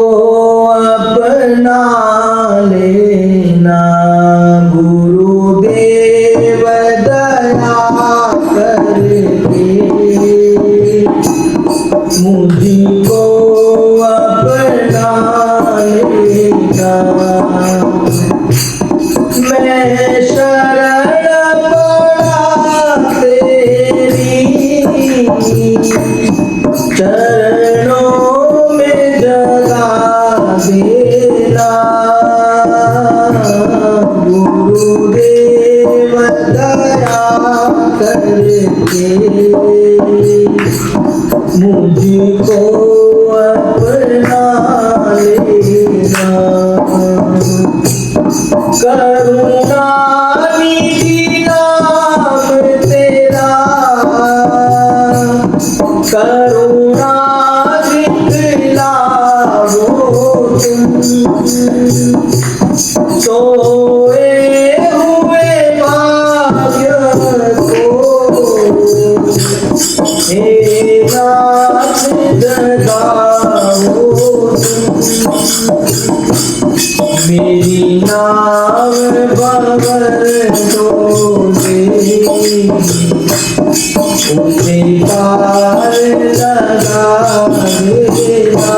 अपना लेना, गुरुदेव दया करके मुझको अपना लेना। मैं शरण पड़ा तेरी चरणों में जगा देना, गुरुदेव दया करके मुझको अपना लेना। करुणा निधि नाम तेरा, करुणा दिखलाओ तुम, सोए हुए भाग्य को हे नाथ जगाओ तुम। मेरी नाव भंवर डोले उसे पार लगा देना,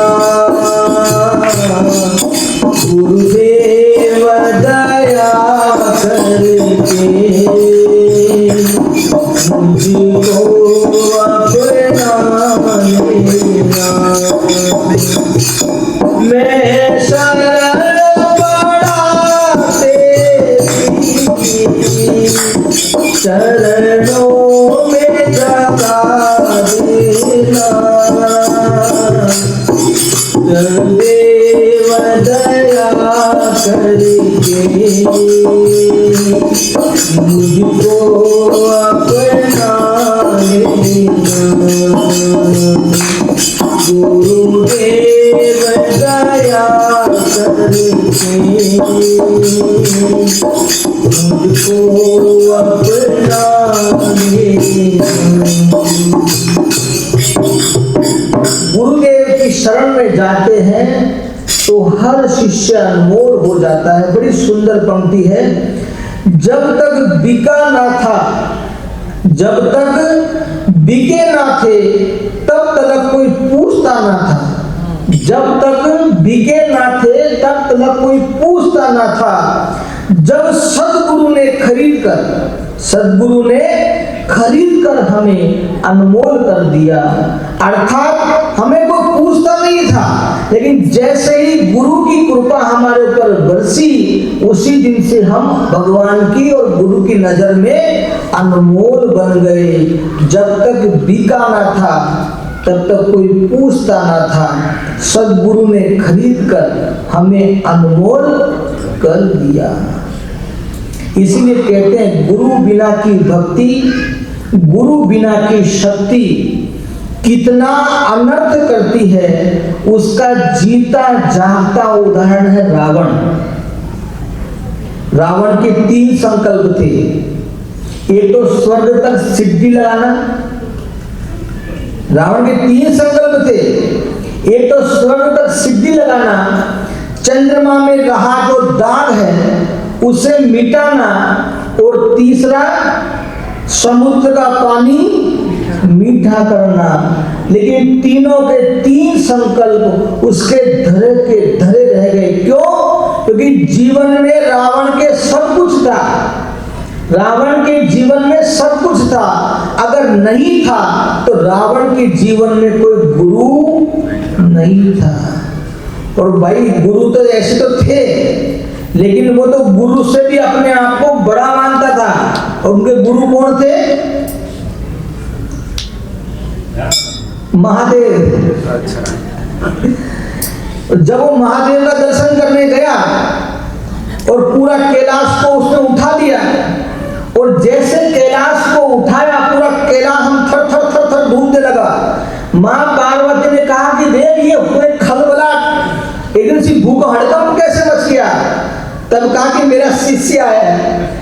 गुरुदेव दया करके मुझको अपना लेना। मैं शरण पड़ा तेरी चरणों में जगा देना, गुरुदेव दया करके मुझको अपना लेना, गुरुदेव दया करके मुझको अपना लेना। गुरुदेव की शरण में जाते हैं तो हर शिष्य अनमोल हो जाता है। बड़ी सुंदर पंक्ति है, जब तक बिका ना था, जब तक बिके ना थे तब तक कोई पूछता ना था, जब तक बिके ना थे तब तक कोई पूछता ना था। जब सदगुरु ने खरीद कर हमें अनमोल कर दिया, अर्थात हमें कोई पूछता नहीं था, लेकिन जैसे ही गुरु की कृपा हमारे ऊपर बरसी उसी दिन से हम भगवान की और गुरु की नजर में अनमोल बन गए। जब तक बिका ना था तब तक कोई पूछता ना था, सदगुरु ने खरीद कर हमें अनमोल कर दिया। इसीलिए कहते हैं गुरु बिना की भक्ति, गुरु बिना की शक्ति कितना अनर्थ करती है, उसका जीता जागता उदाहरण है रावण। रावण के 3 संकल्प थे, एक तो स्वर्ग तक सिद्धि लगाना, रावण के 3 संकल्प थे, एक तो स्वर्ग तक सिद्धि लगाना, चंद्रमा में रहा जो दाग है उसे मिटाना, और तीसरा समुद्र का पानी मीठा करना। लेकिन तीनों के 3 संकल्प उसके धरे के धरे रह गए। क्यों? क्योंकि जीवन में रावण के सब कुछ था, रावण के जीवन में सब कुछ था। अगर नहीं था तो रावण के जीवन में कोई गुरु नहीं था। और भाई गुरु तो ऐसे तो थे, लेकिन वो तो गुरु से भी अपने आप को बड़ा मानता था। और उनके गुरु कौन थे? महादेव। अच्छा। जब वो महादेव का दर्शन करने गया और पूरा कैलाश को उसने उठा दिया, और जैसे कैलाश को उठाया पूरा कैलाश हम थर थर थर थर ढूंढते तब कहा कि मेरा शिष्य आया है।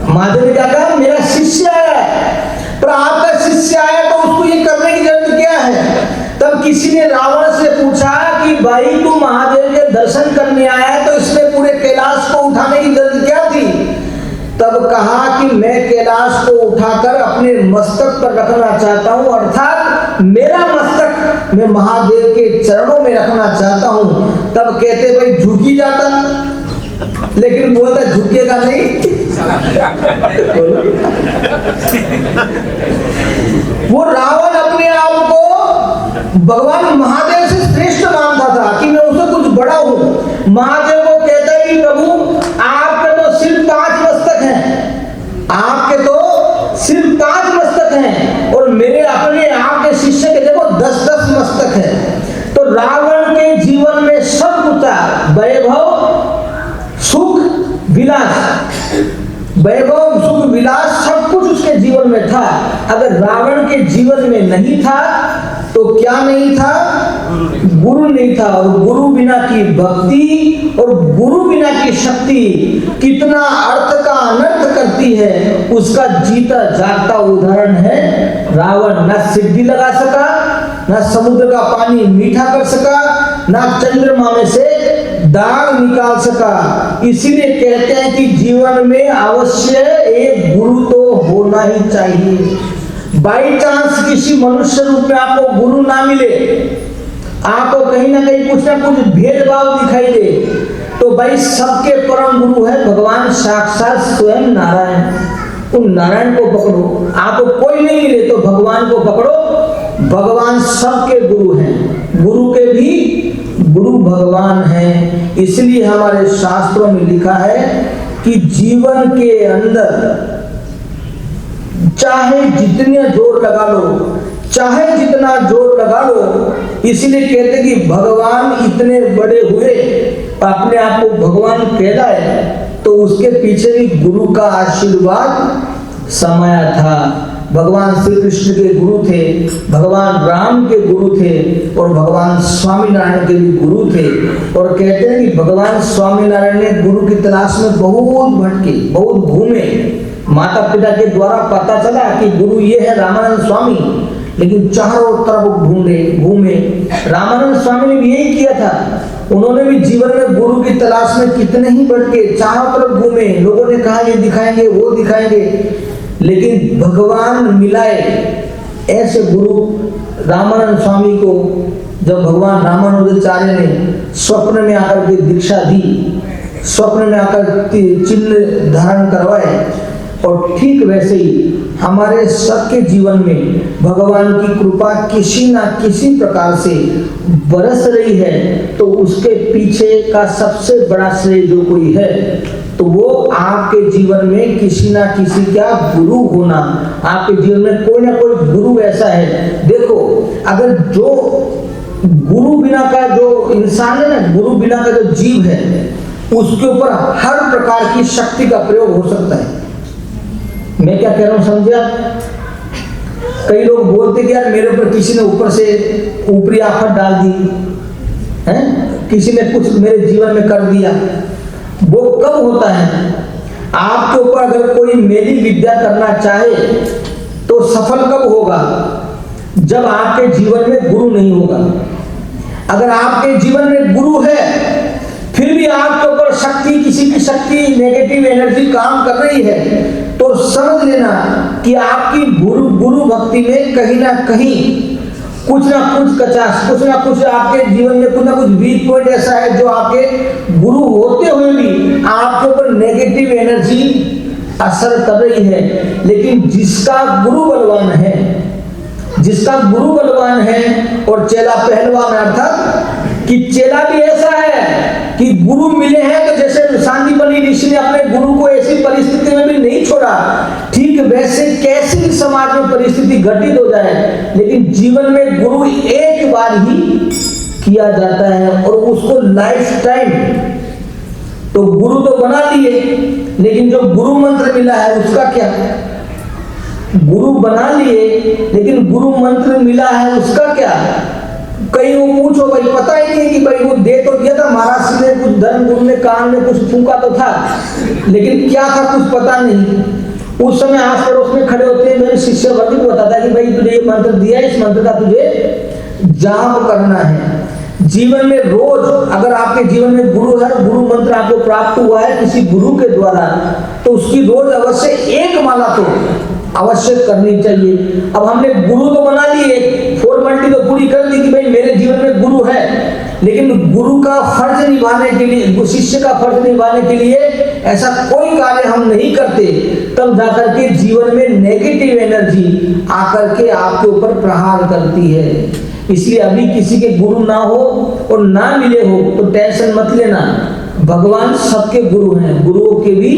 महादेव ने क्या कहा? मेरा शिष्य आया है। पर आपका शिष्य आया तो उसको ये करने की जरूरत क्या है? तब किसी ने रावण से पूछा कि भाई तू महादेव के दर्शन करने आया है तो इसमें पूरे कैलाश को उठाने की जरूरत क्या थी? तब कहा कि मैं कैलाश को उठाकर अपने मस्तक पर रखना चाहता हूं, अर्थात मेरा मस्तक मैं महादेव के चरणों में रखना चाहता हूं। तब कहते भाई झुकी जाता, लेकिन बोलता झुकेगा नहीं। वो रावण अपने आप को भगवान महादेव से श्रेष्ठ मानता था कि मैं उससे कुछ बड़ा हूं। महादेव को कहता है कि प्रभु आपके तो सिर्फ 5 मस्तक हैं, आपके तो सिर्फ 5 मस्तक हैं और मेरे अपने आपके शिष्य के देखो 10-10 मस्तक हैं। तो रावण के जीवन में सब कुछ था, वैभव सुख विलास, वैभव सुख विलास सब कुछ उसके जीवन में था। अगर रावण के जीवन में नहीं था तो क्या नहीं था? गुरु नहीं था। और गुरु बिना की भक्ति और गुरु बिना की शक्ति कितना अर्थ का अनर्थ करती है, उसका जीता जागता उदाहरण है रावण। न सिद्धि लगा सका, न समुद्र का पानी मीठा कर सका, न चंद्रमा में से दाग निकाल सका। इसीलिए कहते हैं कि जीवन में अवश्य एक गुरु तो होना ही चाहिए। बाई चांस किसी मनुष्य रूप में आपको गुरु ना मिले, आपको कहीं ना कहीं कुछ ना कुछ भेदभाव दिखाई दे, तो भाई सबके परम गुरु है भगवान साक्षात स्वयं नारायण। उन नारायण को पकड़ो। आपको कोई नहीं मिले तो भगवान को पकड़ो। भगवान सबके गुरु हैं, गुरु के भी गुरु भगवान हैं। इसलिए हमारे शास्त्रों में लिखा है कि जीवन के अंदर चाहे जितने जोर लगा लो, चाहे जितना जोर लगा लो, इसलिए कहते कि भगवान इतने बड़े हुए, अपने आप को भगवान कहलाए तो उसके पीछे भी गुरु का आशीर्वाद समाया था। भगवान श्री कृष्ण के गुरु थे, भगवान राम के गुरु थे और भगवान स्वामीनारायण के भी गुरु थे। और कहते हैं कि भगवान स्वामीनारायण ने गुरु की तलाश में बहुत भटके, बहुत घूमे। माता पिता के द्वारा पता चला कि गुरु ये है रामानंद स्वामी, लेकिन चारों तरफ घूमे। रामानंद स्वामी ने भी यही किया था। उन्होंने भी जीवन में गुरु की तलाश में कितने ही भटके, चारों तरफ घूमे। लोगों ने कहा ये दिखाएंगे, वो दिखाएंगे, लेकिन भगवान मिलाए। ऐसे गुरु रामानंद स्वामी को जब भगवान रामानुजाचार्य ने स्वप्न में आकर के दीक्षा दी, स्वप्न में आकर चिन्ह धारण करवाए, और ठीक वैसे ही हमारे सबके जीवन में भगवान की कृपा किसी ना किसी प्रकार से बरस रही है, तो उसके पीछे का सबसे बड़ा श्रेय जो कोई है तो वो आपके जीवन में किसी ना किसी का गुरु होना। आपके जीवन में कोई ना कोई गुरु ऐसा है। देखो, अगर जो गुरु बिना का जो इंसान है ना, गुरु बिना का जो जीव है, उसके ऊपर हर प्रकार की शक्ति का प्रयोग हो सकता है। मैं क्या कह रहा हूं समझे आप? कई लोग बोलते कि यार मेरे ऊपर किसी ने ऊपर से ऊपरी आफत डाल दी है, किसी ने कुछ मेरे जीवन में कर दिया। वो कब होता है? आपके ऊपर अगर कोई मेरी विद्या करना चाहे तो सफल कब होगा? जब आपके जीवन में गुरु नहीं होगा। अगर आपके जीवन में गुरु है फिर भी आपके ऊपर शक्ति, किसी की शक्ति, नेगेटिव एनर्जी काम कर रही है, तो समझ लेना कि आपकी गुरु भक्ति में कहीं ना कहीं कुछ ना कुछ कचास, कुछ ना कुछ आपके जीवन में कुछ ना कुछ वीक पॉइंट ऐसा है जो आपके गुरु होते हुए भी आपके ऊपर नेगेटिव एनर्जी असर कर रही है। लेकिन जिसका गुरु बलवान है, जिसका गुरु बलवान है और चेला पहलवान, अर्थात कि चेला भी ऐसा है कि गुरु मिले हैं तो जैसे सांदीपनि ऋषि ने अपने गुरु को ऐसी परिस्थिति में भी नहीं छोड़ा, ठीक वैसे कैसी भी समाज में परिस्थिति घटित हो जाए, लेकिन जीवन में गुरु एक बार ही किया जाता है और उसको लाइफ टाइम। तो गुरु तो बना लिए, लेकिन जो गुरु मंत्र मिला है उसका क्या? गुरु बना लिए लेकिन गुरु मंत्र मिला है उसका क्या? कहीं वो पूछो भाई पता ही नहीं कि भाई वो दे तो दिया था महाराज ने, कुछ धर्म गुरु ने कान में कुछ फूंका तो था, लेकिन क्या था कुछ पता नहीं। उस समय आस पड़ोस में खड़े होते हैं, मेरे शिष्य वर्ग को बताता कि भाई तुझे ये मंत्र दिया, इस मंत्र का तुझे जाप करना है। जीवन में रोज अगर आपके जीवन में गुरु है, गुरु मंत्र आपको प्राप्त हुआ है किसी गुरु के द्वारा, तो उसकी रोज अवश्य एक माला तो अवश्य करनी चाहिए। अब हमने गुरु तो बना लिए, फॉर्मेलिटी तो पूरी कर दी कि भाई मेरे जीवन में गुरु है, लेकिन गुरु का फर्ज निभाने के लिए, शिष्य का फर्ज निभाने के लिए ऐसा कोई कार्य हम नहीं करते, तब जाकर के जीवन में नेगेटिव एनर्जी आकर के आपके ऊपर प्रहार करती है। इसलिए अभी किसी के गुरु ना हो और ना मिले हो तो टेंशन मत लेना, भगवान सबके गुरु हैं, गुरुओं के भी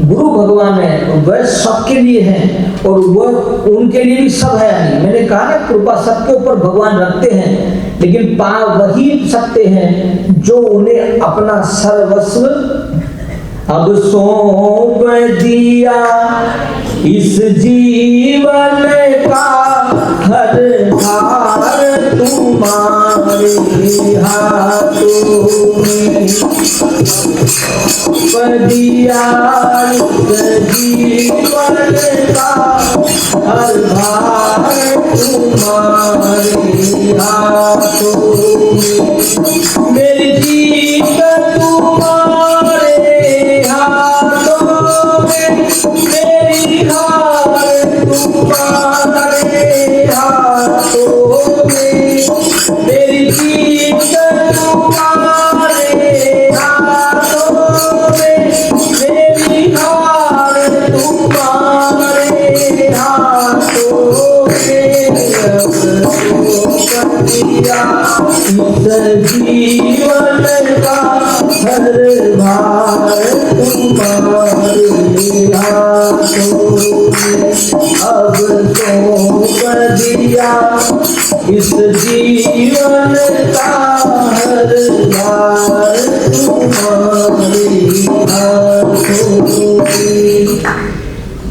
गुरु भगवान है, वह सबके लिए हैं और वह उनके लिए भी सब है। मैंने कहा ना कृपा सबके ऊपर भगवान रखते हैं, लेकिन पा वही सकते हैं जो उन्हें अपना सर्वस्व अब सौंप दिया। इस जीवन का हर भार तुम्हारे हाथों में दिया। इस जीवन का हर भार तुम्हारे हाथों में, मेरी जीत तुम्हारे हाथों में, मेरी हार तुम्हारे हाथों में, मेरी जीत तुम्हारे हाथों में, मेरी हार तुम्हारे हाथों में। इस जीवन का हर भार तुम्हारे हाथों में अब सौंप दिया। इस जीवन का हर भार तुम्हारे हाथों में।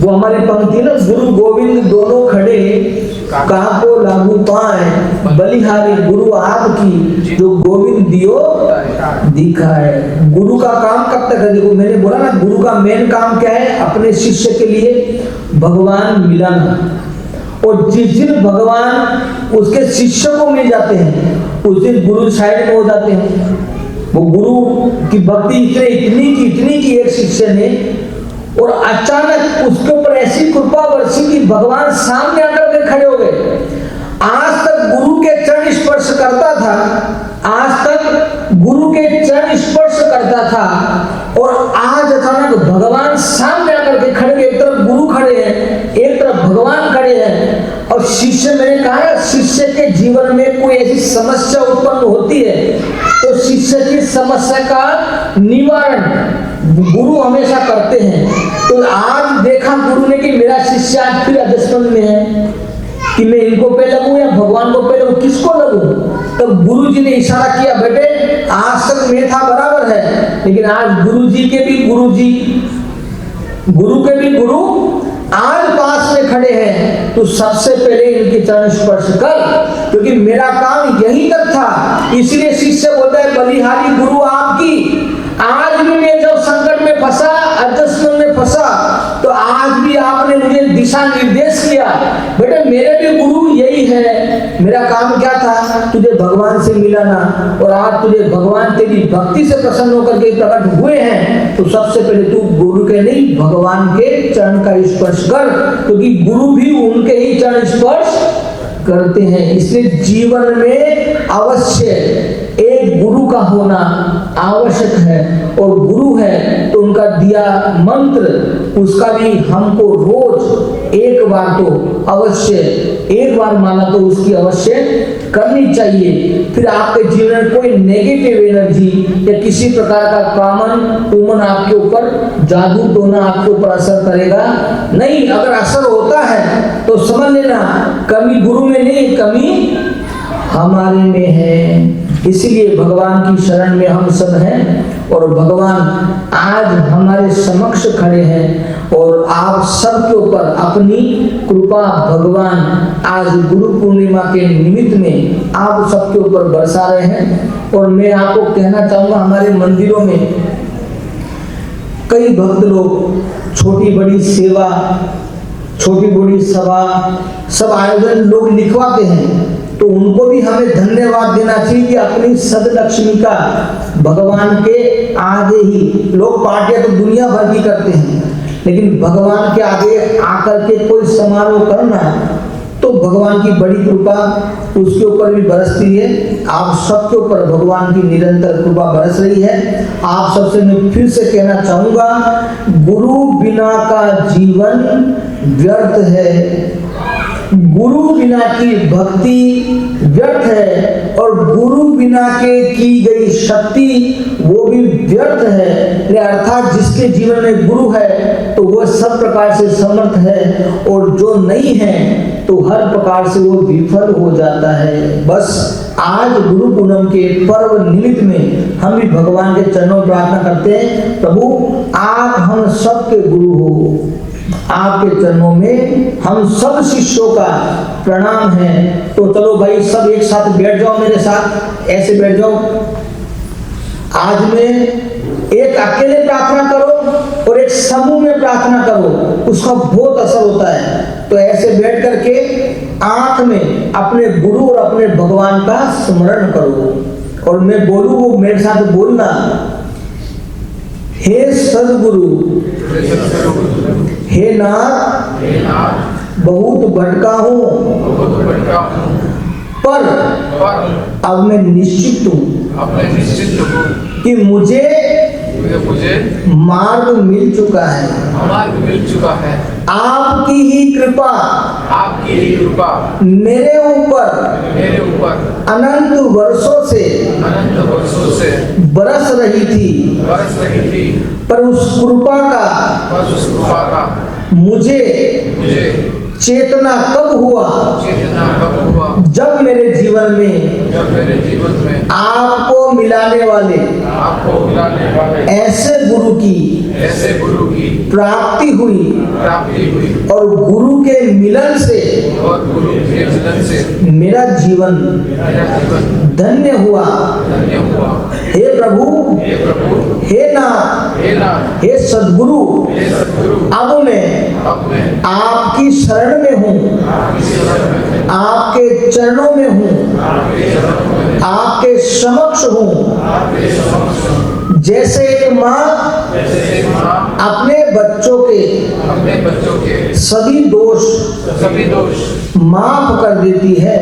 वो हमारी पंक्ति ना, गुरु गोविंद दोनों खड़े कहाँ को लागू पाए, बलिहारी गुरु आपकी जो गोविंद दियो दिखाए। गुरु का काम कब तक है? देखो मैंने बोला ना, गुरु का मेन काम क्या है? अपने शिष्य के लिए भगवान मिलाना, और जिस दिन भगवान उसके शिष्य को मिल जाते हैं उस दिन गुरु साइड में हो जाते हैं। वो गुरु की भक्ति इतनी की एक शिष्य ने, और अचानक उसके ऊपर ऐसी कृपा बरसी कि भगवान सामने आकर के खड़े हो गए। आज तक गुरु के चरण स्पर्श करता था, आज तक गुरु के चरण स्पर्श करता था, और आज अचानक भगवान सामने आकर के खड़े गए। एक तरफ गुरु खड़े हैं, एक तरफ भगवान खड़े हैं, और शिष्य, मैंने कहा शिष्य के जीवन में कोई ऐसी समस्या उत्पन्न होती है तो शिष्य की समस्या का निवारण गुरु हमेशा करते हैं। तो आज देखा गुरु ने कि मेरा शिष्य आज फिर एडजस्टमेंट में है कि मैं इनको पे लगूं या भगवान को पे लगूं, किसको लगूं? तो गुरु जी ने इशारा किया, बेटे आज तक मैं था बराबर है, लेकिन आज गुरु जी के भी गुरु जी, गुरु के भी गुरु आज पास में खड़े हैं, तो सबसे पहले इनके चरण स्पर्श कर, क्योंकि मेरा काम यही तक था। इसलिए शिष्य बोलता है, बलिहारी गुरु आपकी। आज भी मैं जब संकट में फंसा, एडजस्टमेंट में फंसा, तो आज भी आपने मुझे दिशा निर्देश किया। बेटे मेरे भी गुरु यही है, मेरा काम क्या था? तुझे भगवान से मिलाना, और आज तुझे भगवान तेरी भक्ति से प्रसन्न होकर के प्रकट हुए हैं, तो सबसे पहले तू गुरु के नहीं भगवान के चरण का स्पर्श कर, क्योंकि गुरु भी उनके ही चरण स्पर्श करते हैं। इसलिए जीवन में अवश्य एक गुरु का होना आवश्यक है, और गुरु है तो उनका दिया मंत्र, उसका भी हमको रोज एक बार तो अवश्य, एक बार माला तो उसकी अवश्य करनी चाहिए। फिर आपके जीवन में कोई नेगेटिव एनर्जी या किसी प्रकार का कामन उमन आपके ऊपर, जादू टोना आपके ऊपर असर करेगा नहीं। अगर असर होता है तो समझ लेना कमी गुरु में नहीं, कमी हमारे में है। इसलिए भगवान की शरण में हम सब हैं, और भगवान आज हमारे समक्ष खड़े हैं, और आप सबके ऊपर अपनी कृपा भगवान आज गुरु पूर्णिमा के निमित्त में आप सबके ऊपर बरसा रहे हैं। और मैं आपको कहना चाहूंगा, हमारे मंदिरों में कई भक्त लोग छोटी बड़ी सेवा, छोटी बड़ी सभा, सब आयोजन लोग लिखवाते हैं, तो उनको भी हमें धन्यवाद देना चाहिए कि अपनी सदलक्ष्मी का भगवान के आगे ही, लोग पार्टियां तो दुनिया भर की करते हैं, लेकिन भगवान के आगे आकर के कोई समारोह करना तो भगवान की बड़ी कृपा उसके ऊपर भी बरसती है। आप सबके ऊपर भगवान की निरंतर कृपा बरस रही है। आप सबसे मैं फिर से कहना चाहूंगा, गुरु बिना का जीवन व्यर्थ है, गुरु बिना की भक्ति व्यर्थ है, और गुरु बिना के की गई शक्ति वो भी व्यर्थ है। अर्थात जिसके जीवन में गुरु है तो वह सब प्रकार से समर्थ है, और जो नहीं है तो हर प्रकार से वो विफल हो जाता है। बस आज गुरु पूनम के पर्व निमित्त में हम भी भगवान के चरणों में प्रार्थना करते हैं, प्रभु आप हम सबके गुरु हो, आपके चरणों में हम सब शिष्यों का प्रणाम है। तो चलो भाई सब एक साथ बैठ जाओ, मेरे साथ ऐसे बैठ जाओ। आज में एक अकेले प्रार्थना करो और एक समूह में प्रार्थना करो, उसका बहुत असर होता है। तो ऐसे बैठ करके आंख में अपने गुरु और अपने भगवान का स्मरण करो, और मैं बोलूं वो मेरे साथ बोलना, हे सदगुरु, हे नाथ, बहुत भटका हूँ, पर अब मैं निश्चित हूँ कि मुझे मार्ग मिल चुका है। आपकी ही कृपा मेरे ऊपर अनंत वर्षों से बरस रही थी, पर उस कृपा का मुझे चेतना कब हुआ, जब मेरे जीवन में आपको मिलाने वाले ऐसे गुरु की प्राप्ति हुई, और गुरु के मिलन से मेरा जीवन धन्य हुआ। हे प्रभु, हे नाथ, हे सद्गुरु, अब मैं आपकी शरण में हूँ, आपके चरणों में हूँ, आपके समक्ष हूँ। जैसे एक माँ अपने बच्चों के सभी दोष माफ कर देती है,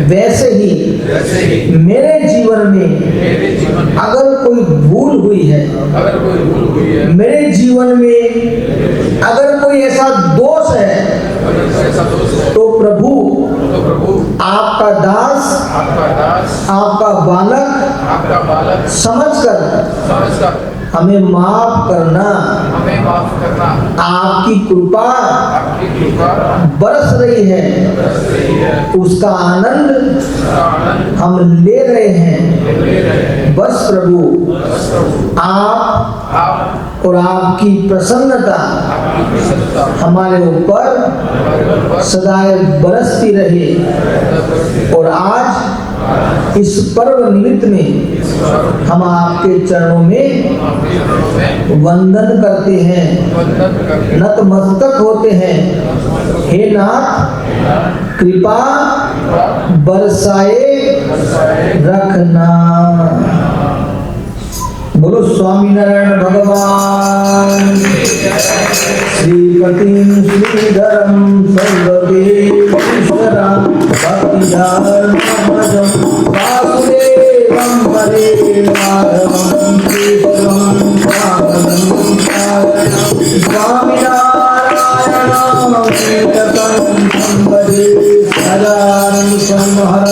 वैसे ही मेरे जीवन में अगर कोई भूल हुई है, मेरे जीवन में अगर कोई ऐसा दोष है, तो प्रभु आपका दास, आपका बालक समझकर हमें माफ करना। आपकी कृपा बरस रही है, उसका आनंद हम ले रहे हैं। बस प्रभु आप और आपकी प्रसन्नता हमारे ऊपर सदैव बरसती रहे। और आज इस पर्व निमित्त में हम आपके चरणों में वंदन करते हैं, नतमस्तक होते हैं। हे नाथ, कृपा बरसाए रखना। बोलो स्वामीनारायण भगवान। श्रीपतिं श्रीधरं सर्वदेवेश्वरं भक्तिधामजं वासुदेवं हरे माधवं कृष्णं पावनं स्वामीनारायणं कीर्तनं संवदे सदानन्दं हर